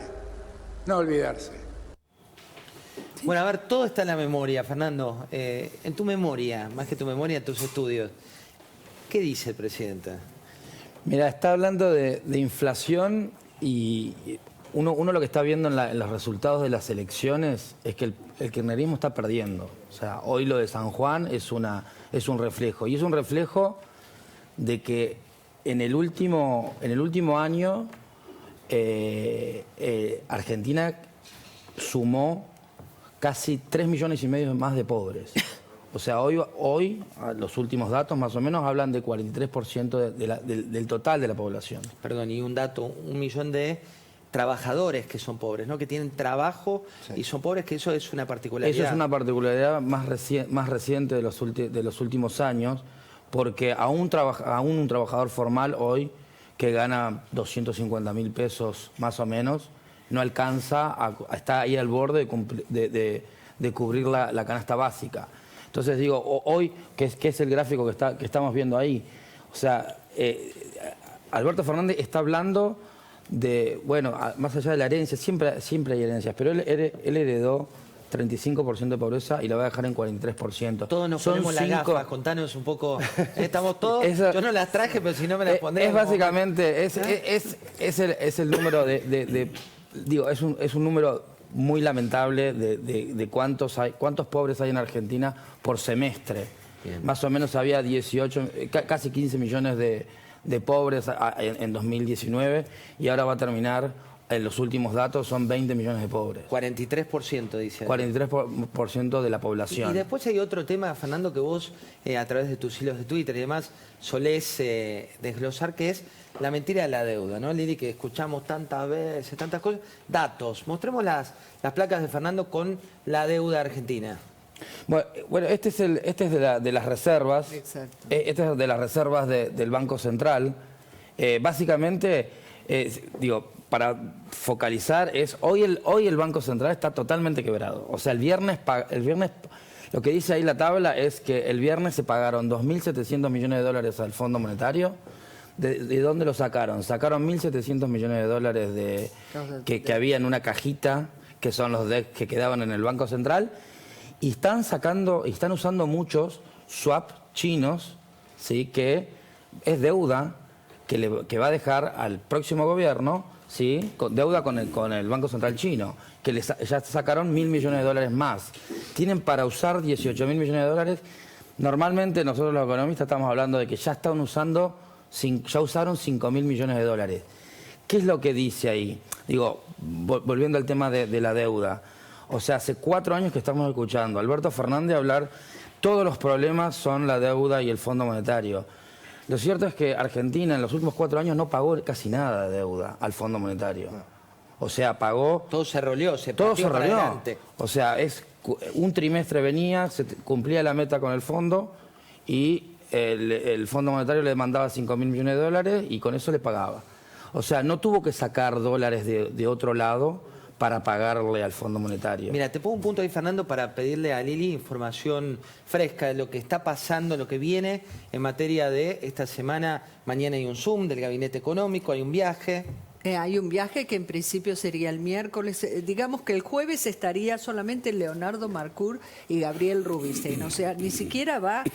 no olvidarse. Bueno, a ver, todo está en la memoria, Fernando. En tu memoria, más que tu memoria, tus estudios. ¿Qué dice el presidente? Mira, está hablando de inflación y uno lo que está viendo en los resultados de las elecciones es que el kirchnerismo está perdiendo. O sea, hoy lo de San Juan es un reflejo. Y es un reflejo de que en el último año Argentina sumó casi 3,5 millones más de pobres. O sea, hoy los últimos datos más o menos hablan de 43% del total de la población. Perdón, y un dato, 1 millón de trabajadores que son pobres, ¿no? Que tienen trabajo y son pobres, que eso es una particularidad. Eso es una particularidad más reciente de los últimos años, porque aún un trabajador formal hoy que gana 250.000 pesos más o menos, no alcanza, está ahí al borde de cubrir la canasta básica. Entonces digo, hoy, ¿qué es el gráfico que estamos viendo ahí? O sea, Alberto Fernández está hablando de, bueno, más allá de la herencia, siempre hay herencias, pero él heredó 35% de pobreza y la va a dejar en 43%. Todos nos ponemos las gafas, contanos un poco. Estamos todos, yo no las traje, pero si no me las pondré. Es básicamente, es el número digo, es un número muy lamentable de cuántos pobres hay en Argentina por semestre. Bien. Más o menos había casi 15 millones de pobres en 2019 y ahora va a terminar, en los últimos datos, son 20 millones de pobres. 43% dice. 43% de la población. Y después hay otro tema, Fernando, que vos a través de tus hilos de Twitter y demás solés desglosar, que es la mentira de la deuda, ¿no, Lili? Que escuchamos tantas veces, tantas cosas. Datos. Mostremos las placas de Fernando con la deuda argentina. Bueno, este es de las reservas. Exacto. Este es de las reservas del Banco Central. Básicamente, digo, para focalizar, hoy el Banco Central está totalmente quebrado. O sea, el viernes lo que dice ahí la tabla es que el viernes se pagaron 2.700 millones de dólares al Fondo Monetario. ¿De dónde lo sacaron? Sacaron 1.700 millones de dólares que había en una cajita, que son los DEC que quedaban en el Banco Central, y están usando muchos swap chinos, ¿sí? Que es deuda que va a dejar al próximo gobierno, ¿sí? Deuda con el Banco Central chino, que ya sacaron 1.000 millones de dólares más. Tienen para usar 18.000 millones de dólares. Normalmente nosotros los economistas estamos hablando de que ya usaron 5.000 millones de dólares. ¿Qué es lo que dice ahí? Digo, volviendo al tema de la deuda. O sea, hace 4 años que estamos escuchando a Alberto Fernández hablar, todos los problemas son la deuda y el Fondo Monetario. Lo cierto es que Argentina en los últimos 4 años no pagó casi nada de deuda al Fondo Monetario. O sea, pagó... Todo se roleó, todo se roleó. O sea, un trimestre venía, se cumplía la meta con el fondo y el Fondo Monetario le mandaba 5.000 millones de dólares y con eso le pagaba. O sea, no tuvo que sacar dólares de otro lado para pagarle al Fondo Monetario. Mira, te pongo un punto ahí, Fernando, para pedirle a Lili información fresca de lo que está pasando, lo que viene en materia de esta semana. Mañana hay un Zoom del Gabinete Económico, hay un viaje. Hay un viaje que en principio sería el miércoles. Digamos que el jueves estaría solamente Leonardo Marcourt y Gabriel Rubinstein. O sea, ni siquiera va...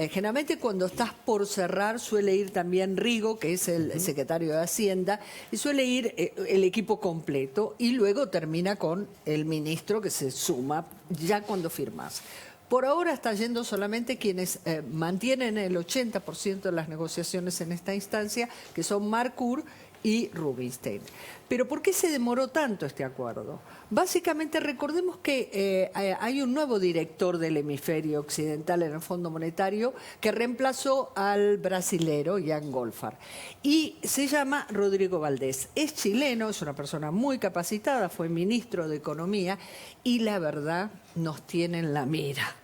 generalmente cuando estás por cerrar suele ir también Rigo, que es el secretario de Hacienda, y suele ir el equipo completo y luego termina con el ministro que se suma ya cuando firmas. Por ahora está yendo solamente quienes mantienen el 80% de las negociaciones en esta instancia, que son Marcourt y Rubinstein. Pero ¿por qué se demoró tanto este acuerdo? Básicamente recordemos que hay un nuevo director del hemisferio occidental en el Fondo Monetario que reemplazó al brasilero Jan Goldfarb y se llama Rodrigo Valdés. Es chileno, es una persona muy capacitada, fue ministro de Economía y la verdad nos tiene en la mira.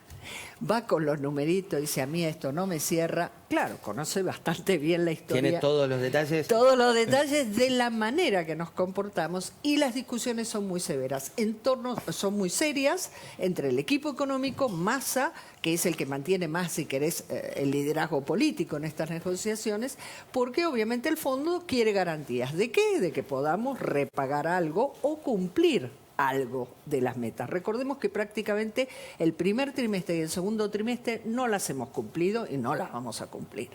Va con los numeritos, dice a mí esto no me cierra. Claro, conoce bastante bien la historia. Tiene todos los detalles. Todos los detalles de la manera que nos comportamos y las discusiones son muy severas. Son muy serias entre el equipo económico, Massa, que es el que mantiene más, si querés, el liderazgo político en estas negociaciones, porque obviamente el fondo quiere garantías. ¿De qué? De que podamos repagar algo o cumplir algo de las metas. Recordemos que prácticamente el primer trimestre y el segundo trimestre no las hemos cumplido y no las vamos a cumplir.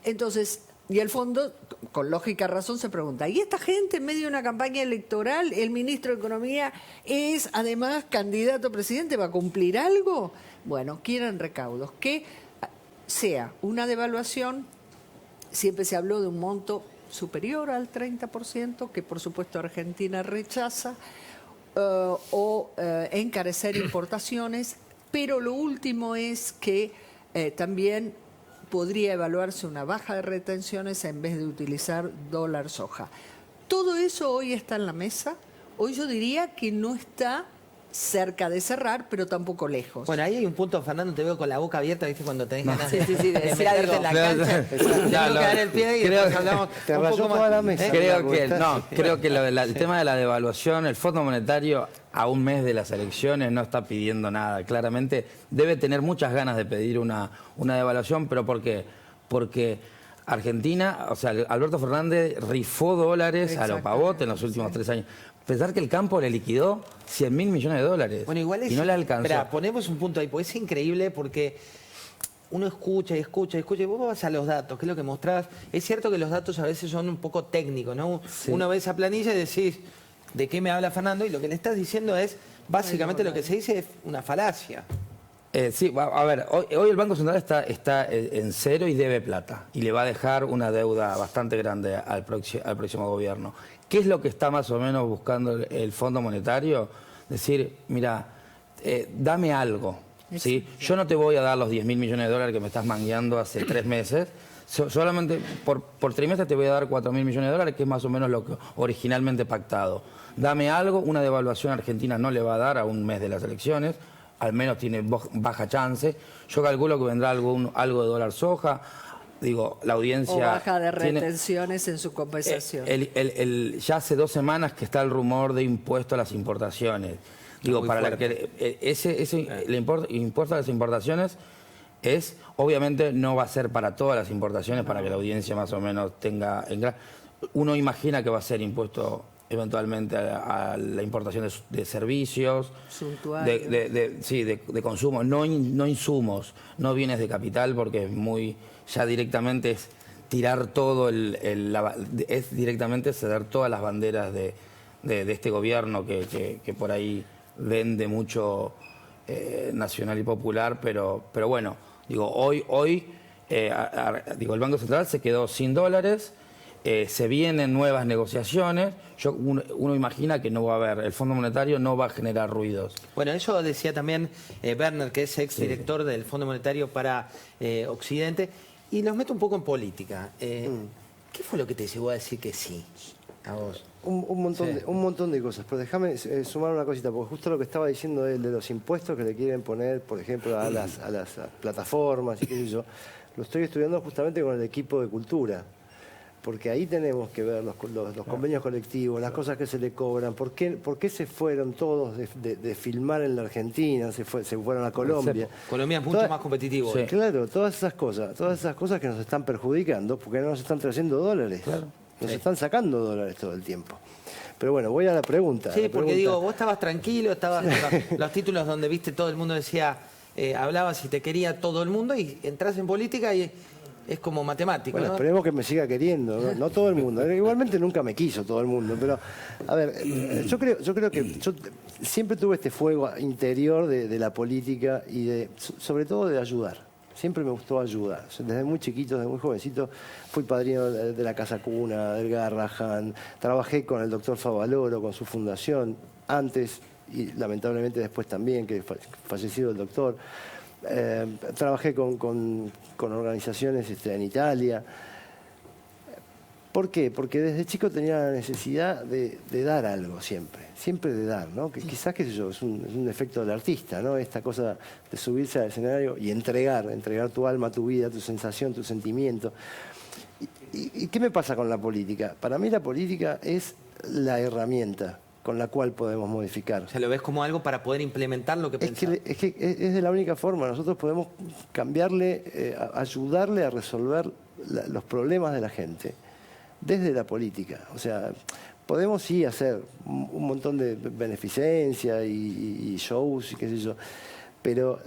Entonces, y el fondo, con lógica razón, se pregunta, ¿y esta gente en medio de una campaña electoral, el ministro de Economía es además candidato a presidente, va a cumplir algo? Bueno, quieren recaudos, que sea una devaluación, siempre se habló de un monto superior al 30%, que por supuesto Argentina rechaza, o encarecer importaciones, pero lo último es que también podría evaluarse una baja de retenciones en vez de utilizar dólar soja. Todo eso hoy está en la mesa. Hoy yo diría que no está cerca de cerrar, pero tampoco lejos. Bueno, ahí hay un punto, Fernando, te veo con la boca abierta, ¿viste? Cuando tenés ganas de meterte en la cancha. Tengo que dar el pie y después hablamos te un rayó poco toda más. la mesa. Creo que el tema de la devaluación, el Fondo Monetario a un mes de las elecciones no está pidiendo nada. Claramente debe tener muchas ganas de pedir una devaluación, pero ¿por qué? Porque Argentina, o sea, Alberto Fernández rifó dólares a lo pavote en los últimos 3 años. Pensar que el campo le liquidó 100.000 millones de dólares. Bueno, igual es, y no le alcanzó. Esperá, ponemos un punto ahí, porque es increíble porque uno escucha y escucha y escucha y vos vas a los datos, que es lo que mostrás. Es cierto que los datos a veces son un poco técnicos, ¿no? Sí. Uno ve esa planilla y decís, ¿de qué me habla Fernando? Y lo que le estás diciendo es, básicamente lo que se dice es una falacia. Sí, a ver, hoy el Banco Central está en cero y debe plata. Y le va a dejar una deuda bastante grande al próximo gobierno. ¿Qué es lo que está más o menos buscando el Fondo Monetario? Decir, mira, dame algo, ¿sí? Yo no te voy a dar los 10.000 millones de dólares que me estás mangueando hace 3 meses. Solamente por trimestre te voy a dar 4.000 millones de dólares, que es más o menos lo que originalmente pactado. Dame algo, una devaluación argentina no le va a dar a un mes de las elecciones, al menos tiene baja chance. Yo calculo que vendrá algo de dólar soja. Digo, la audiencia... O baja de retenciones en su compensación. Ya hace 2 semanas que está el rumor de impuesto a las importaciones. Digo, para la que el impuesto a las importaciones obviamente no va a ser para todas las importaciones, para que la audiencia más o menos tenga... Uno imagina que va a ser impuesto eventualmente a la importación de servicios, de consumo, no insumos, no bienes de capital, porque es muy... ya directamente es tirar todo, es directamente ceder todas las banderas de este gobierno que por ahí vende mucho nacional y popular, pero bueno, digo, hoy el Banco Central se quedó sin dólares, se vienen nuevas negociaciones, uno imagina que no va a haber, el Fondo Monetario no va a generar ruidos. Bueno, eso decía también Werner, que es exdirector del Fondo Monetario para Occidente. Y los meto un poco en política. ¿Qué fue lo que te llevó a decir que sí a vos? Un montón de cosas, pero déjame sumar una cosita, porque justo lo que estaba diciendo él de los impuestos que le quieren poner, por ejemplo, a las plataformas y qué sé yo, lo estoy estudiando justamente con el equipo de cultura. porque ahí tenemos que ver los convenios colectivos, las cosas que se le cobran, por qué se fueron todos de filmar en la Argentina, se fueron a Colombia. Colombia es mucho más competitivo. Sí. Claro, todas esas cosas que nos están perjudicando, porque no nos están trayendo dólares, nos están sacando dólares todo el tiempo. Pero bueno, voy a la pregunta. Sí, porque digo, vos estabas tranquilo, los títulos donde viste todo el mundo decía, hablabas y te quería todo el mundo, y entras en política y es como matemático. Bueno, ¿no? esperemos que me siga queriendo, no todo el mundo. Igualmente nunca me quiso todo el mundo, pero a ver, yo creo que yo siempre tuve este fuego interior de la política y sobre todo de ayudar. Siempre me gustó ayudar. Desde muy chiquito, desde muy jovencito, fui padrino de la Casa Cuna, del Garrahan, trabajé con el doctor Favaloro, con su fundación, antes y lamentablemente después también, que fallecido el doctor. Trabajé con organizaciones en Italia. ¿Por qué? Porque desde chico tenía la necesidad de dar algo siempre de dar, ¿no? Que quizás, qué sé yo, es un defecto del artista, ¿no? Esta cosa de subirse al escenario y entregar tu alma, tu vida, tu sensación, tu sentimiento. ¿Y qué me pasa con la política? Para mí la política es la herramienta con la cual podemos modificar. O sea, lo ves como algo para poder implementar lo que pensás. Es que es de la única forma. Nosotros podemos cambiarle, ayudarle a resolver los problemas de la gente desde la política. O sea, podemos sí hacer un montón de beneficencia y shows y qué sé yo, pero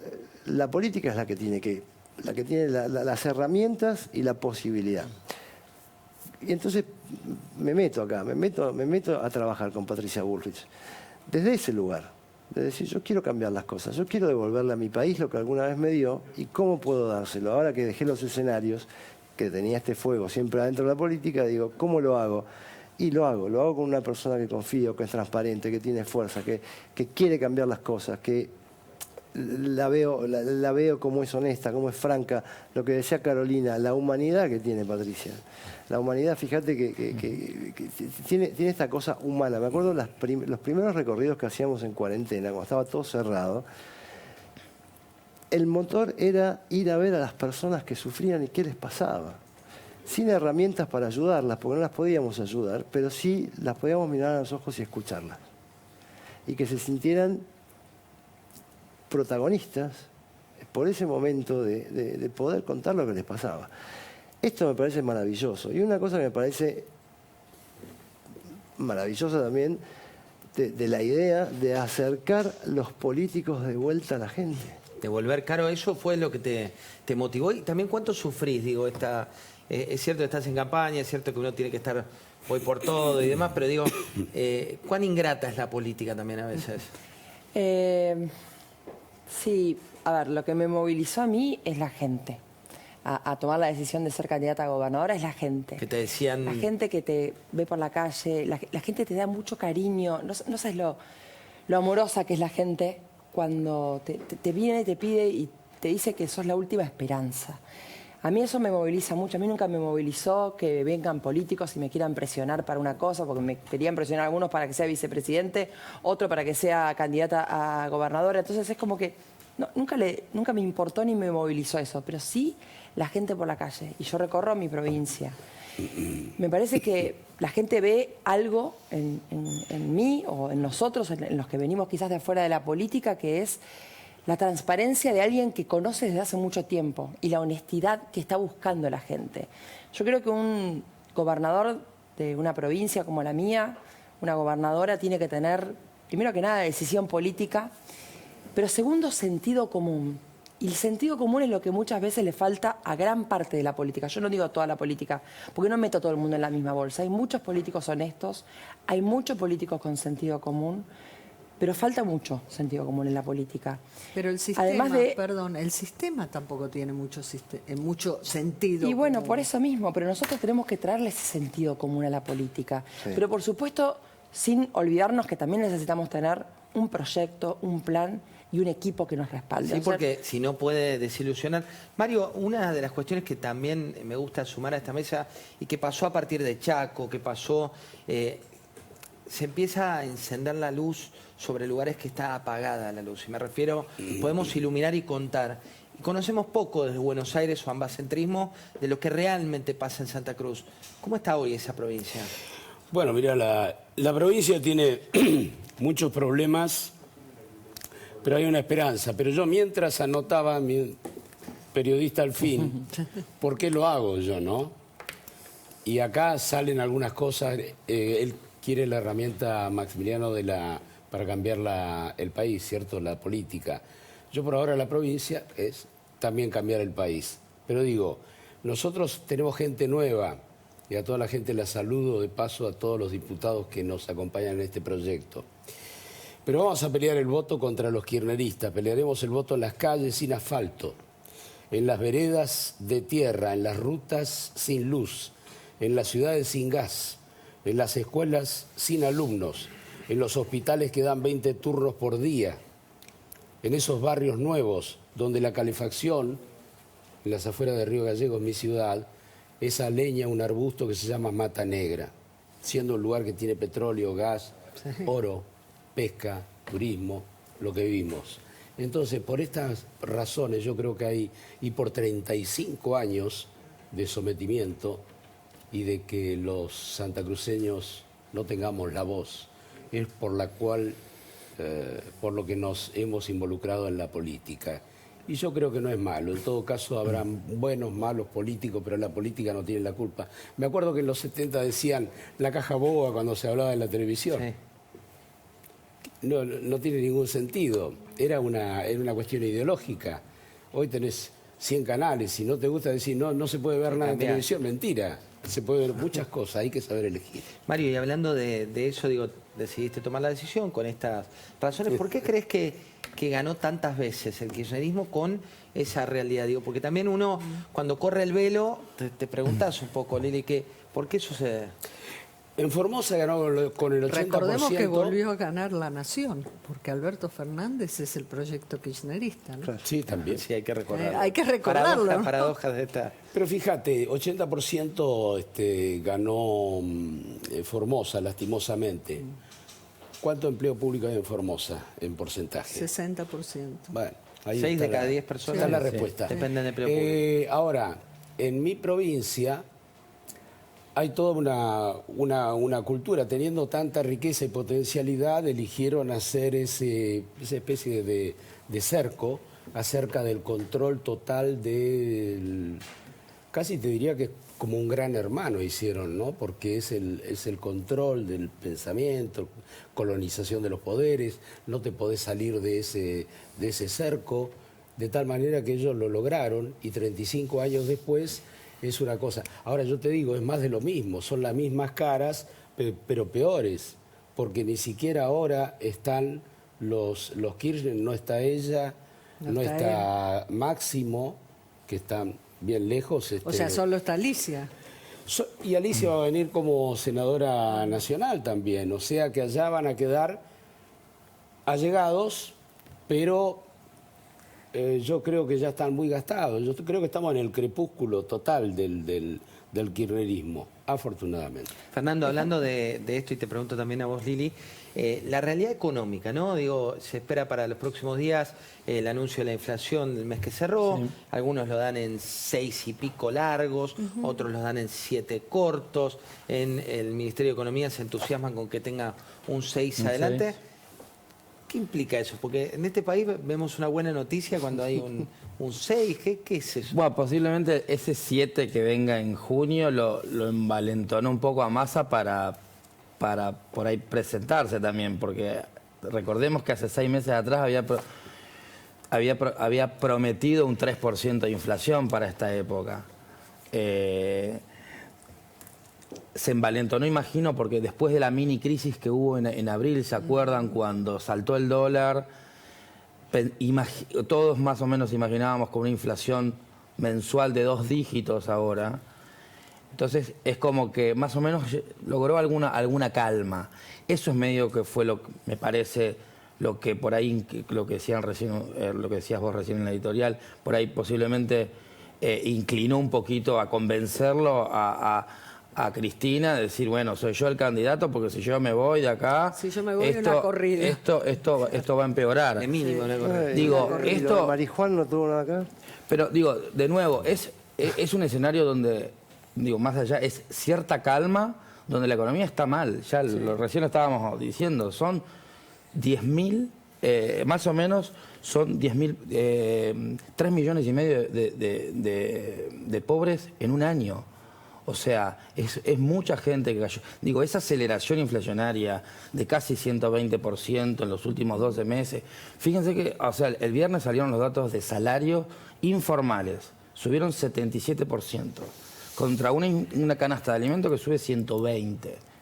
la política es la que tiene las herramientas y la posibilidad. Y entonces me meto acá, me meto a trabajar con Patricia Bullrich desde ese lugar, de decir, yo quiero cambiar las cosas, yo quiero devolverle a mi país lo que alguna vez me dio y cómo puedo dárselo. Ahora que dejé los escenarios, que tenía este fuego siempre adentro de la política, digo, ¿cómo lo hago? Y lo hago con una persona que confío, que es transparente, que tiene fuerza, que quiere cambiar las cosas, que la veo como es honesta, como es franca. Lo que decía Carolina, la humanidad que tiene Patricia. La humanidad, fíjate que tiene esta cosa humana. Me acuerdo los primeros recorridos que hacíamos en cuarentena, cuando estaba todo cerrado. El motor era ir a ver a las personas que sufrían y qué les pasaba. Sin herramientas para ayudarlas, porque no las podíamos ayudar, pero sí las podíamos mirar a los ojos y escucharlas. Y que se sintieran protagonistas por ese momento de poder contar lo que les pasaba. Esto me parece maravilloso. Y una cosa que me parece maravillosa también, de la idea de acercar los políticos de vuelta a la gente. De volver caro, eso fue lo que te motivó. Y también, ¿cuánto sufrís? Digo, es cierto que estás en campaña, es cierto que uno tiene que estar hoy por todo y demás, pero digo, ¿cuán ingrata es la política también a veces? Sí, a ver, lo que me movilizó a mí es la gente. A tomar la decisión de ser candidata a gobernadora es la gente. Que te decían... La gente que te ve por la calle, la gente te da mucho cariño. No sabes lo amorosa que es la gente cuando te viene, te pide y te dice que sos la última esperanza. A mí eso me moviliza mucho. A mí nunca me movilizó que vengan políticos y me quieran presionar para una cosa, porque me querían presionar algunos para que sea vicepresidente, otro para que sea candidata a gobernadora. Entonces es como que nunca me importó ni me movilizó eso, pero sí la gente por la calle. Y yo recorro mi provincia. Me parece que la gente ve algo en mí o en nosotros, en los que venimos quizás de afuera de la política, que es la transparencia de alguien que conoce desde hace mucho tiempo y la honestidad que está buscando la gente. Yo creo que un gobernador de una provincia como la mía, una gobernadora, tiene que tener, primero que nada, decisión política, pero segundo, sentido común. Y el sentido común es lo que muchas veces le falta a gran parte de la política. Yo no digo toda la política, porque no meto a todo el mundo en la misma bolsa. Hay muchos políticos honestos, hay muchos políticos con sentido común, pero falta mucho sentido común en la política. Pero el sistema, el sistema tampoco tiene mucho sentido. Y bueno, común. por eso mismo, pero nosotros tenemos que traerle ese sentido común a la política. Sí. Pero por supuesto, sin olvidarnos que también necesitamos tener un proyecto, un plan y un equipo que nos respalde. Sí, porque si no puede desilusionar. Mario, una de las cuestiones que también me gusta sumar a esta mesa y que pasó a partir de Chaco, que pasó... se empieza a encender la luz sobre lugares que está apagada la luz. Y me refiero, podemos iluminar y contar. conocemos poco desde Buenos Aires o ambacentrismo de lo que realmente pasa en Santa Cruz. ¿Cómo está hoy esa provincia? Bueno, mira, la provincia tiene muchos problemas, pero hay una esperanza. Pero yo mientras anotaba, mi periodista al fin, ¿por qué lo hago yo, no? Y acá salen algunas cosas. Él quiere la herramienta, Maximiliano, para cambiar el país, ¿cierto? La política. Yo por ahora la provincia es también cambiar el país. Pero digo, nosotros tenemos gente nueva y a toda la gente la saludo de paso, a todos los diputados que nos acompañan en este proyecto. Pero vamos a pelear el voto contra los kirchneristas, pelearemos el voto en las calles sin asfalto, en las veredas de tierra, en las rutas sin luz, en las ciudades sin gas, en las escuelas sin alumnos, en los hospitales que dan 20 turnos por día, en esos barrios nuevos donde la calefacción, en las afueras de Río Gallegos, mi ciudad, es a leña, un arbusto que se llama mata negra, siendo un lugar que tiene petróleo, gas, oro, pesca, turismo, lo que vimos. Entonces, por estas razones yo creo que hay, y por 35 años de sometimiento y de que los santacruceños no tengamos la voz, es por la cual, por lo que nos hemos involucrado en la política. Y yo creo que no es malo. En todo caso habrá buenos, malos políticos, pero la política no tiene la culpa. Me acuerdo que en los 70 decían la caja boba cuando se hablaba en la televisión. Sí. No tiene ningún sentido. Era una cuestión ideológica. Hoy tenés 100 canales. Si no te gusta decir no se puede ver nada en televisión, mentira. Se puede ver muchas cosas, hay que saber elegir. Mario, y hablando de eso, digo, decidiste tomar la decisión con estas razones. ¿Por qué crees que ganó tantas veces el kirchnerismo con esa realidad? Digo, porque también uno, cuando corre el velo, te preguntas un poco, Lili, ¿por qué sucede? En Formosa ganó con el 80%. Recordemos que volvió a ganar La Nación, porque Alberto Fernández es el proyecto kirchnerista, ¿no? Claro. Sí, también. Sí, hay que recordarlo. Hay que recordarlo. Paradojas de esta. Pero fíjate, 80% ganó Formosa, lastimosamente. ¿Cuánto empleo público hay en Formosa, en porcentaje? 60%. Bueno, ahí 6 de cada 10 personas. Está la respuesta. Depende del empleo público. Ahora, en mi provincia hay toda una cultura. Teniendo tanta riqueza y potencialidad, eligieron hacer esa especie de cerco acerca del control total del... Casi te diría que es como un gran hermano hicieron, ¿no? Porque es el control del pensamiento, colonización de los poderes, no te podés salir de ese cerco, de tal manera que ellos lo lograron y 35 años después es una cosa. Ahora yo te digo, es más de lo mismo, son las mismas caras, pero peores, porque ni siquiera ahora están los Kirchner, no está ella, no está Máximo, que están bien lejos. O sea, solo está Alicia. Y Alicia va a venir como senadora nacional también, o sea que allá van a quedar allegados, pero yo creo que ya están muy gastados. Yo creo que estamos en el crepúsculo total del kirchnerismo, afortunadamente. Fernando, hablando de esto, y te pregunto también a vos, Lili, la realidad económica, ¿no? Digo, se espera para los próximos días el anuncio de la inflación del mes que cerró. Sí. Algunos lo dan en 6 y pico largos, otros lo dan en 7 cortos. En el Ministerio de Economía se entusiasman con que tenga un 6 adelante. 6. ¿Qué implica eso? Porque en este país vemos una buena noticia cuando hay un 6. ¿Qué es eso? Bueno, posiblemente ese 7 que venga en junio lo envalentonó un poco a Massa para por ahí presentarse también, porque recordemos que hace 6 meses atrás había prometido un 3% de inflación para esta época. Se envalentonó, imagino, porque después de la mini crisis que hubo en abril, ¿se acuerdan? Cuando saltó el dólar, todos más o menos imaginábamos con una inflación mensual de 2 dígitos ahora. Entonces es como que más o menos logró alguna calma. Eso es medio que fue me parece, lo que por ahí, lo que decían recién, lo que decías vos recién en la editorial, por ahí posiblemente inclinó un poquito a convencerlo a Cristina, de decir, bueno, soy yo el candidato, porque si yo me voy de acá, si yo me voy de una corrida, esto va a empeorar. De mínimo, una corrida. Digo, esto... ¿Marijuán no tuvo nada acá? Pero digo, de nuevo, es un escenario donde, digo, más allá, es cierta calma, donde la economía está mal. Ya recién lo estábamos diciendo, son 10.000, más o menos, son 10.000, 3 millones y medio de pobres en un año. O sea, es mucha gente que cayó. Digo, esa aceleración inflacionaria de casi 120% en los últimos 12 meses. Fíjense que, o sea, el viernes salieron los datos de salarios informales. Subieron 77%. Contra una canasta de alimentos que sube 120%.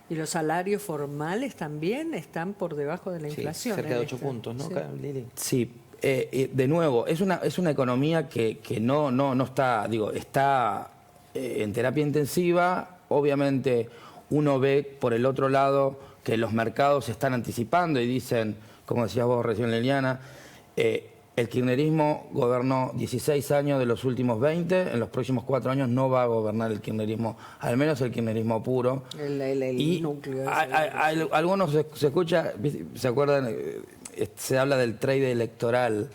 Y los salarios formales también están por debajo de la inflación. Cerca de 8 puntos, ¿no, Lili? Sí. De nuevo, es una economía que no está, digo, está en terapia intensiva. Obviamente uno ve por el otro lado que los mercados se están anticipando y dicen, como decías vos recién, Liliana, el kirchnerismo gobernó 16 años de los últimos 20, en los próximos 4 años no va a gobernar el kirchnerismo, al menos el kirchnerismo puro. El núcleo. Algunos se escucha, ¿se acuerdan? Se habla del trade electoral,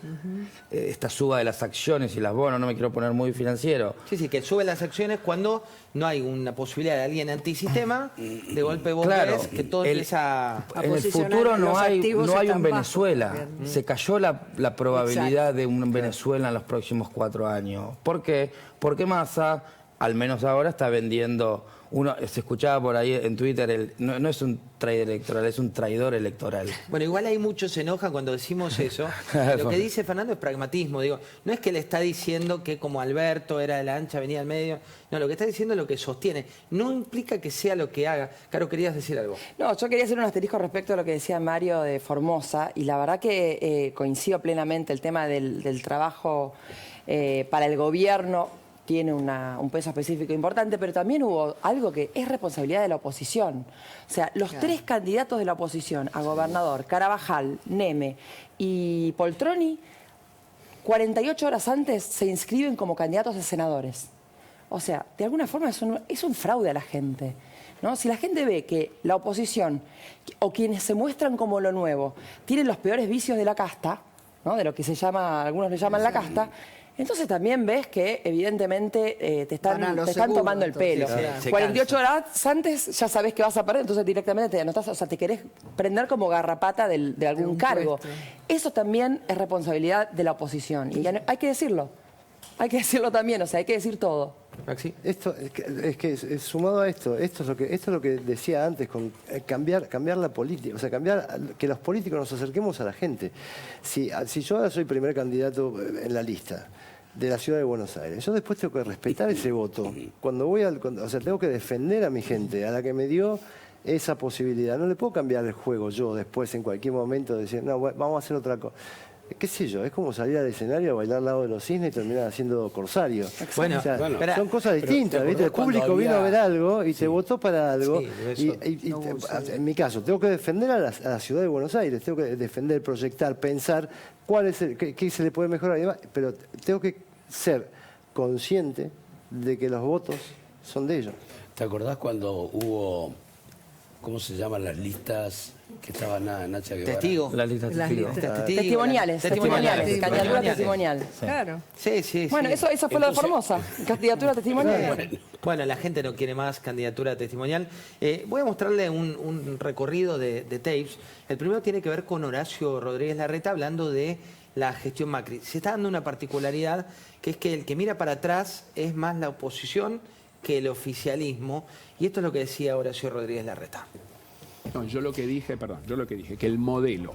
esta suba de las acciones y las bonos, no me quiero poner muy financiero. Sí, que suben las acciones cuando no hay una posibilidad de alguien antisistema, de golpe vos ves que todo empieza a en el futuro no hay un Venezuela. Se cayó la probabilidad de un Venezuela en los próximos 4 años. ¿Por qué? Porque Massa, al menos ahora, está vendiendo... se escuchaba por ahí en Twitter, no es un trade electoral, es un traidor electoral. Bueno, igual hay muchos se enojan cuando decimos eso. Lo que dice Fernando es pragmatismo. Digo, no es que le está diciendo que como Alberto era de la ancha, venía al medio. No, lo que está diciendo es lo que sostiene. No implica que sea lo que haga. Caro, ¿querías decir algo? No, yo quería hacer un asterisco respecto a lo que decía Mario de Formosa. Y la verdad que coincido plenamente. El tema del trabajo para el gobierno tiene un peso específico importante, pero también hubo algo que es responsabilidad de la oposición. O sea, los 3 candidatos de la oposición a gobernador, Carabajal, Neme y Poltroni, 48 horas antes se inscriben como candidatos a senadores. O sea, de alguna forma es un fraude a la gente, ¿no? Si la gente ve que la oposición o quienes se muestran como lo nuevo tienen los peores vicios de la casta, ¿no? De lo que algunos le llaman la casta, entonces también ves que evidentemente te están tomando el pelo. 48 horas antes ya sabes que vas a perder, entonces directamente te anotás, o sea, te querés prender como garrapata de algún cargo. Eso también es responsabilidad de la oposición. Y hay que decirlo. Hay que decirlo también, o sea, hay que decir todo. Maxi. Esto es que sumado a esto es lo que decía antes, con cambiar la política, o sea, que los políticos nos acerquemos a la gente. Si yo ahora soy primer candidato en la lista de la ciudad de Buenos Aires, yo después tengo que respetar ese voto. Cuando o sea, tengo que defender a mi gente, a la que me dio esa posibilidad. No le puedo cambiar el juego yo después en cualquier momento, decir, no, vamos a hacer otra cosa. ¿Qué sé yo? Es como salir al escenario a bailar al lado de los cisnes y terminar haciendo corsario. Bueno, o sea, son cosas distintas, ¿viste? El público vino a ver algo y te votó para algo. En mi caso, tengo que defender a la ciudad de Buenos Aires, tengo que defender, proyectar, pensar qué se le puede mejorar y demás, pero tengo que ser consciente de que los votos son de ellos. ¿Te acordás cuando hubo, cómo se llaman las listas que estaba Nacha Guevara? Testigos. Las listas testigos. Testimoniales. Candidatura testimonial. Claro. Sí. Bueno, eso fue lo de Formosa. Candidatura testimonial. Bueno, la gente no quiere más candidatura testimonial. Voy a mostrarle un recorrido de tapes. El primero tiene que ver con Horacio Rodríguez Larreta hablando de la gestión Macri. Se está dando una particularidad que es que el que mira para atrás es más la oposición que el oficialismo. Y esto es lo que decía Horacio Rodríguez Larreta. No, yo lo que dije, que el modelo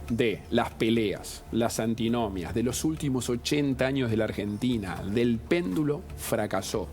de las peleas, las antinomias, de los últimos 80 años de la Argentina, del péndulo, fracasó.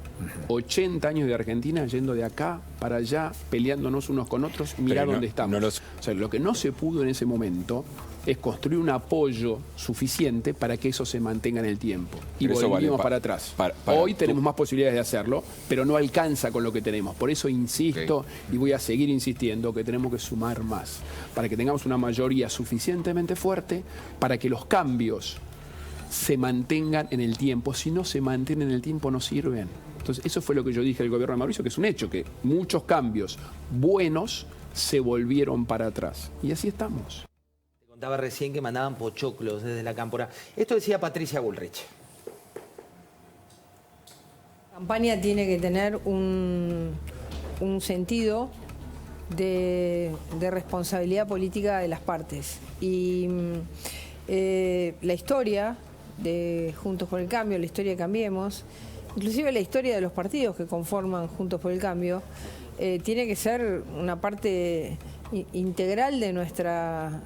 80 años de Argentina yendo de acá para allá, peleándonos unos con otros, mirá dónde estamos. O sea, lo que no se pudo en ese momento es construir un apoyo suficiente para que eso se mantenga en el tiempo. Y volvimos para atrás. Hoy tenemos más posibilidades de hacerlo, pero no alcanza con lo que tenemos. Por eso insisto y voy a seguir insistiendo que tenemos que sumar más, para que tengamos una mayoría suficientemente fuerte para que los cambios se mantengan en el tiempo. Si no se mantienen en el tiempo, no sirven. Entonces, eso fue lo que yo dije del gobierno de Mauricio, que es un hecho, que muchos cambios buenos se volvieron para atrás. Y así estamos. Contaba recién que mandaban pochoclos desde la cámpora. Esto decía Patricia Bullrich. La campaña tiene que tener un sentido de responsabilidad política de las partes. Y la historia de Juntos por el Cambio, la historia de Cambiemos, inclusive la historia de los partidos que conforman Juntos por el Cambio, tiene que ser una parte integral de nuestra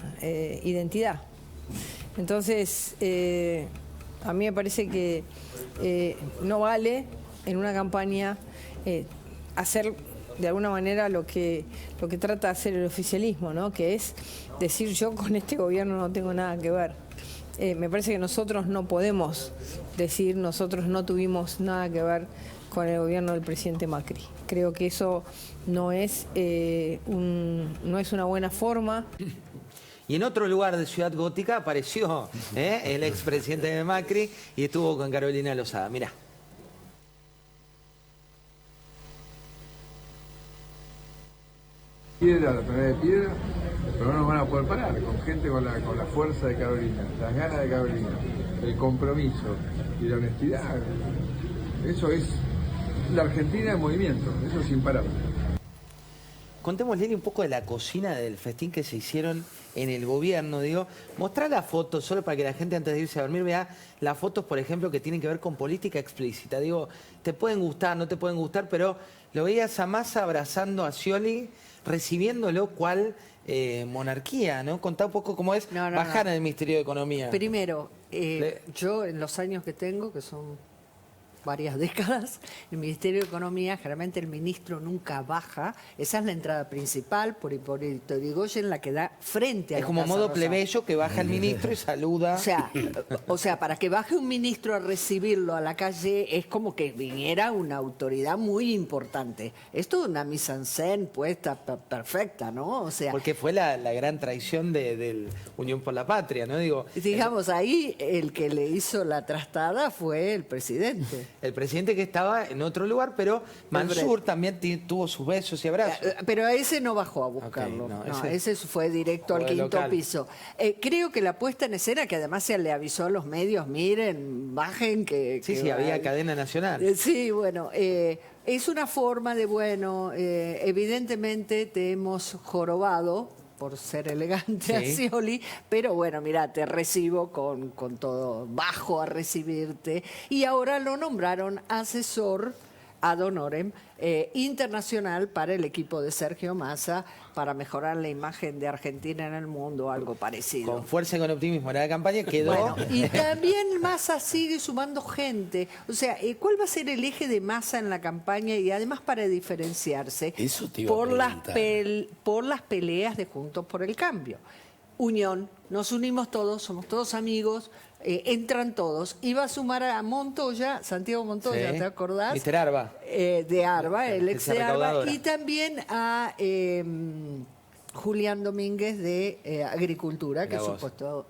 identidad. Entonces, a mí me parece que no vale en una campaña hacer de alguna manera lo que trata de hacer el oficialismo, ¿no? Que es decir, yo con este gobierno no tengo nada que ver. Me parece que nosotros no podemos decir nosotros no tuvimos nada que ver con el gobierno del presidente Macri. Creo que eso no es una buena forma. Y en otro lugar de Ciudad Gótica apareció el expresidente de Macri y estuvo con Carolina Lozada. Mirá. Piedra, la tonelada de piedra, pero no nos van a poder parar, con gente con la fuerza de Carolina, las ganas de Carolina, el compromiso y la honestidad. Eso es la Argentina en movimiento, eso es imparable. Contémosle un poco de la cocina del festín que se hicieron en el gobierno. Digo, mostrar las fotos, solo para que la gente antes de irse a dormir vea las fotos, por ejemplo, que tienen que ver con política explícita. Digo, te pueden gustar, no te pueden gustar, pero lo veías a Massa abrazando a Scioli, recibiéndolo cual monarquía, ¿no? Contá un poco cómo es bajar en el Ministerio de Economía. Primero, yo en los años que tengo, que son varias décadas, el Ministerio de Economía, generalmente el ministro nunca baja, esa es la entrada principal, por Hipólito Yrigoyen, la que da frente a la Es como Casa modo Rosada. plebeyo que baja el ministro y saluda. O sea, para que baje un ministro a recibirlo a la calle es como que viniera una autoridad muy importante. Esto es una mise en scène puesta perfecta, ¿no? O sea, porque fue la gran traición del Unión por la Patria, ¿no? Digo, digamos, ahí el que le hizo la trastada fue el presidente. El presidente que estaba en otro lugar, pero Mansur también tuvo sus besos y abrazos. Pero a ese no bajó a buscarlo. Ese fue directo al quinto piso. Creo que la puesta en escena, que además se le avisó a los medios, miren, bajen que... Sí, había cadena nacional. Sí, bueno, es una forma de, bueno, evidentemente te hemos jorobado por ser elegante a Scioli, pero bueno, mira, te recibo con todo, bajo a recibirte, y ahora lo nombraron asesor ad honorem internacional para el equipo de Sergio Massa, para mejorar la imagen de Argentina en el mundo, algo parecido. Con fuerza y con optimismo. La campaña quedó... Bueno, y también Massa sigue sumando gente. O sea, ¿cuál va a ser el eje de Massa en la campaña? Y además para diferenciarse por las peleas de Juntos por el Cambio. Unión, nos unimos todos, somos todos amigos, entran todos. Iba a sumar a Montoya, Santiago Montoya, ¿te acordás? Mr. Arba. De Arba, el ex de Arba. Recaudadora. Y también a Julián Domínguez de Agricultura, que supuesto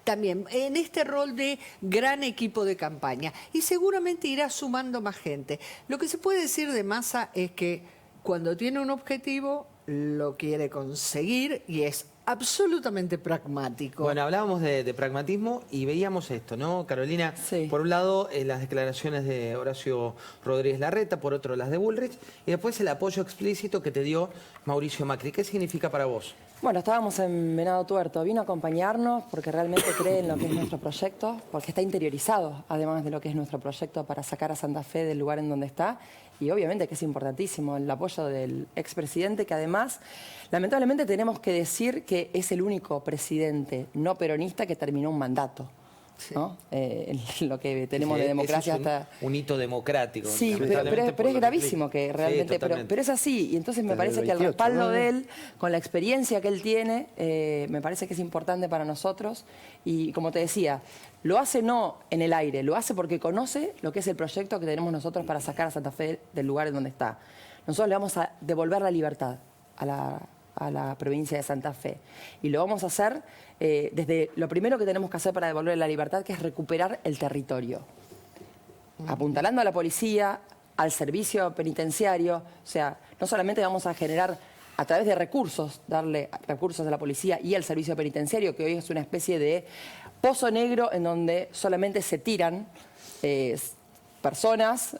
también en este rol de gran equipo de campaña. Y seguramente irá sumando más gente. Lo que se puede decir de Massa es que cuando tiene un objetivo, lo quiere conseguir y es absolutamente pragmático. Bueno, hablábamos de pragmatismo y veíamos esto, ¿no, Carolina? Sí. Por un lado, las declaraciones de Horacio Rodríguez Larreta, por otro, las de Bullrich, y después el apoyo explícito que te dio Mauricio Macri. ¿Qué significa para vos? Bueno, estábamos en Venado Tuerto. Vino a acompañarnos porque realmente cree en lo que es nuestro proyecto, porque está interiorizado, además de lo que es nuestro proyecto para sacar a Santa Fe del lugar en donde está. Y obviamente que es importantísimo el apoyo del expresidente, que además, lamentablemente tenemos que decir que es el único presidente no peronista que terminó un mandato. ¿No? Lo que tenemos de democracia hasta... un hito democrático. Sí, pero es gravísimo que realmente... pero es así, y entonces me parece que el respaldo de él, con la experiencia que él tiene, me parece que es importante para nosotros. Y como te decía, lo hace no en el aire, lo hace porque conoce lo que es el proyecto que tenemos nosotros para sacar a Santa Fe del lugar en donde está. Nosotros le vamos a devolver la libertad a la provincia de Santa Fe. Y lo vamos a hacer desde lo primero que tenemos que hacer para devolver la libertad, que es recuperar el territorio. Apuntalando a la policía, al servicio penitenciario. O sea, no solamente vamos a generar a través de recursos, darle recursos a la policía y al servicio penitenciario, que hoy es una especie de pozo negro en donde solamente se tiran personas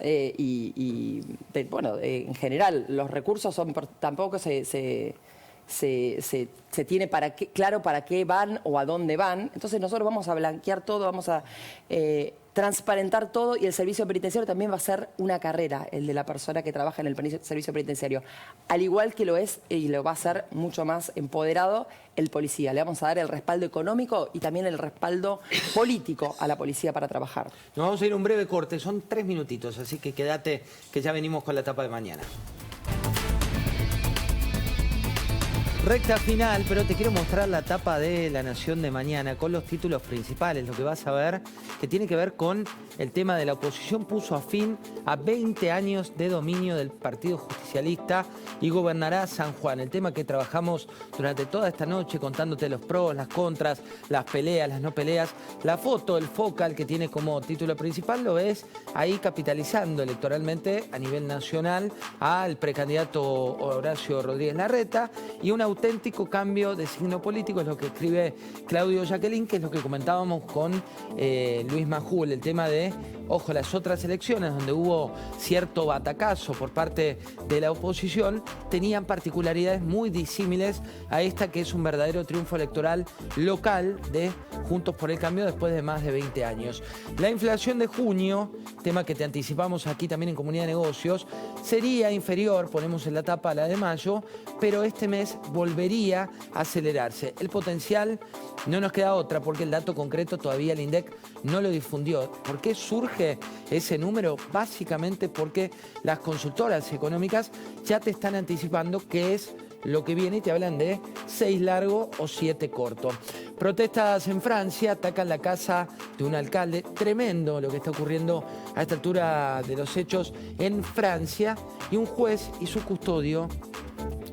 bueno, en general los recursos tampoco se tiene claro para qué van o a dónde van. Entonces nosotros vamos a blanquear todo, vamos a transparentar todo, y el servicio penitenciario también va a ser una carrera, el de la persona que trabaja en el servicio penitenciario. Al igual que lo es y lo va a ser mucho más empoderado el policía. Le vamos a dar el respaldo económico y también el respaldo político a la policía para trabajar. Nos vamos a ir a un breve corte, son 3 minutitos, así que quédate que ya venimos con la etapa de mañana. Recta final, pero te quiero mostrar la tapa de La Nación de mañana con los títulos principales. Lo que vas a ver que tiene que ver con el tema de la oposición puso a fin a 20 años de dominio del Partido Justicialista y gobernará San Juan. El tema que trabajamos durante toda esta noche contándote los pros, las contras, las peleas, las no peleas. La foto, el focal que tiene como título principal lo ves ahí capitalizando electoralmente a nivel nacional al precandidato Horacio Rodríguez Larreta y una auténtico cambio de signo político, es lo que escribe Claudio Jacqueline, que es lo que comentábamos con Luis Majul, el tema de, ojo, las otras elecciones donde hubo cierto batacazo por parte de la oposición, tenían particularidades muy disímiles a esta, que es un verdadero triunfo electoral local de Juntos por el Cambio después de más de 20 años. La inflación de junio, tema que te anticipamos aquí también en Comunidad de Negocios, sería inferior, ponemos en la tapa, a la de mayo, pero este mes volvería a acelerarse. El potencial no nos queda otra, porque el dato concreto todavía el INDEC no lo difundió. ¿Por qué surge ese número? Básicamente porque las consultoras económicas ya te están anticipando qué es lo que viene y te hablan de 6 largo o 7 corto. Protestas en Francia, atacan la casa de un alcalde. Tremendo lo que está ocurriendo a esta altura de los hechos en Francia. Y un juez y su custodio,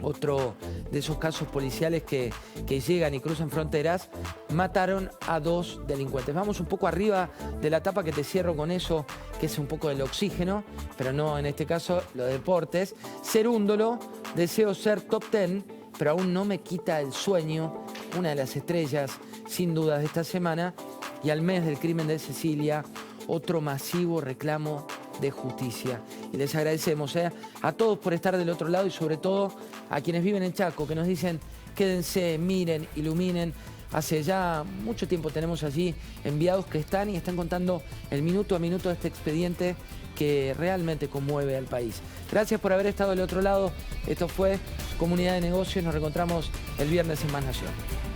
otro de esos casos policiales que llegan y cruzan fronteras, mataron a 2 delincuentes. Vamos un poco arriba de la tapa, que te cierro con eso, que es un poco del oxígeno, pero no en este caso los deportes. Cerúndolo, deseo ser top 10, pero aún no me quita el sueño, una de las estrellas sin dudas de esta semana, y al mes del crimen de Cecilia, otro masivo reclamo de justicia. Y les agradecemos a todos por estar del otro lado, y sobre todo a quienes viven en Chaco, que nos dicen quédense, miren, iluminen. Hace ya mucho tiempo tenemos allí enviados que están contando el minuto a minuto de este expediente que realmente conmueve al país. Gracias por haber estado del otro lado. Esto fue Comunidad de Negocios. Nos reencontramos el viernes en Más Nación.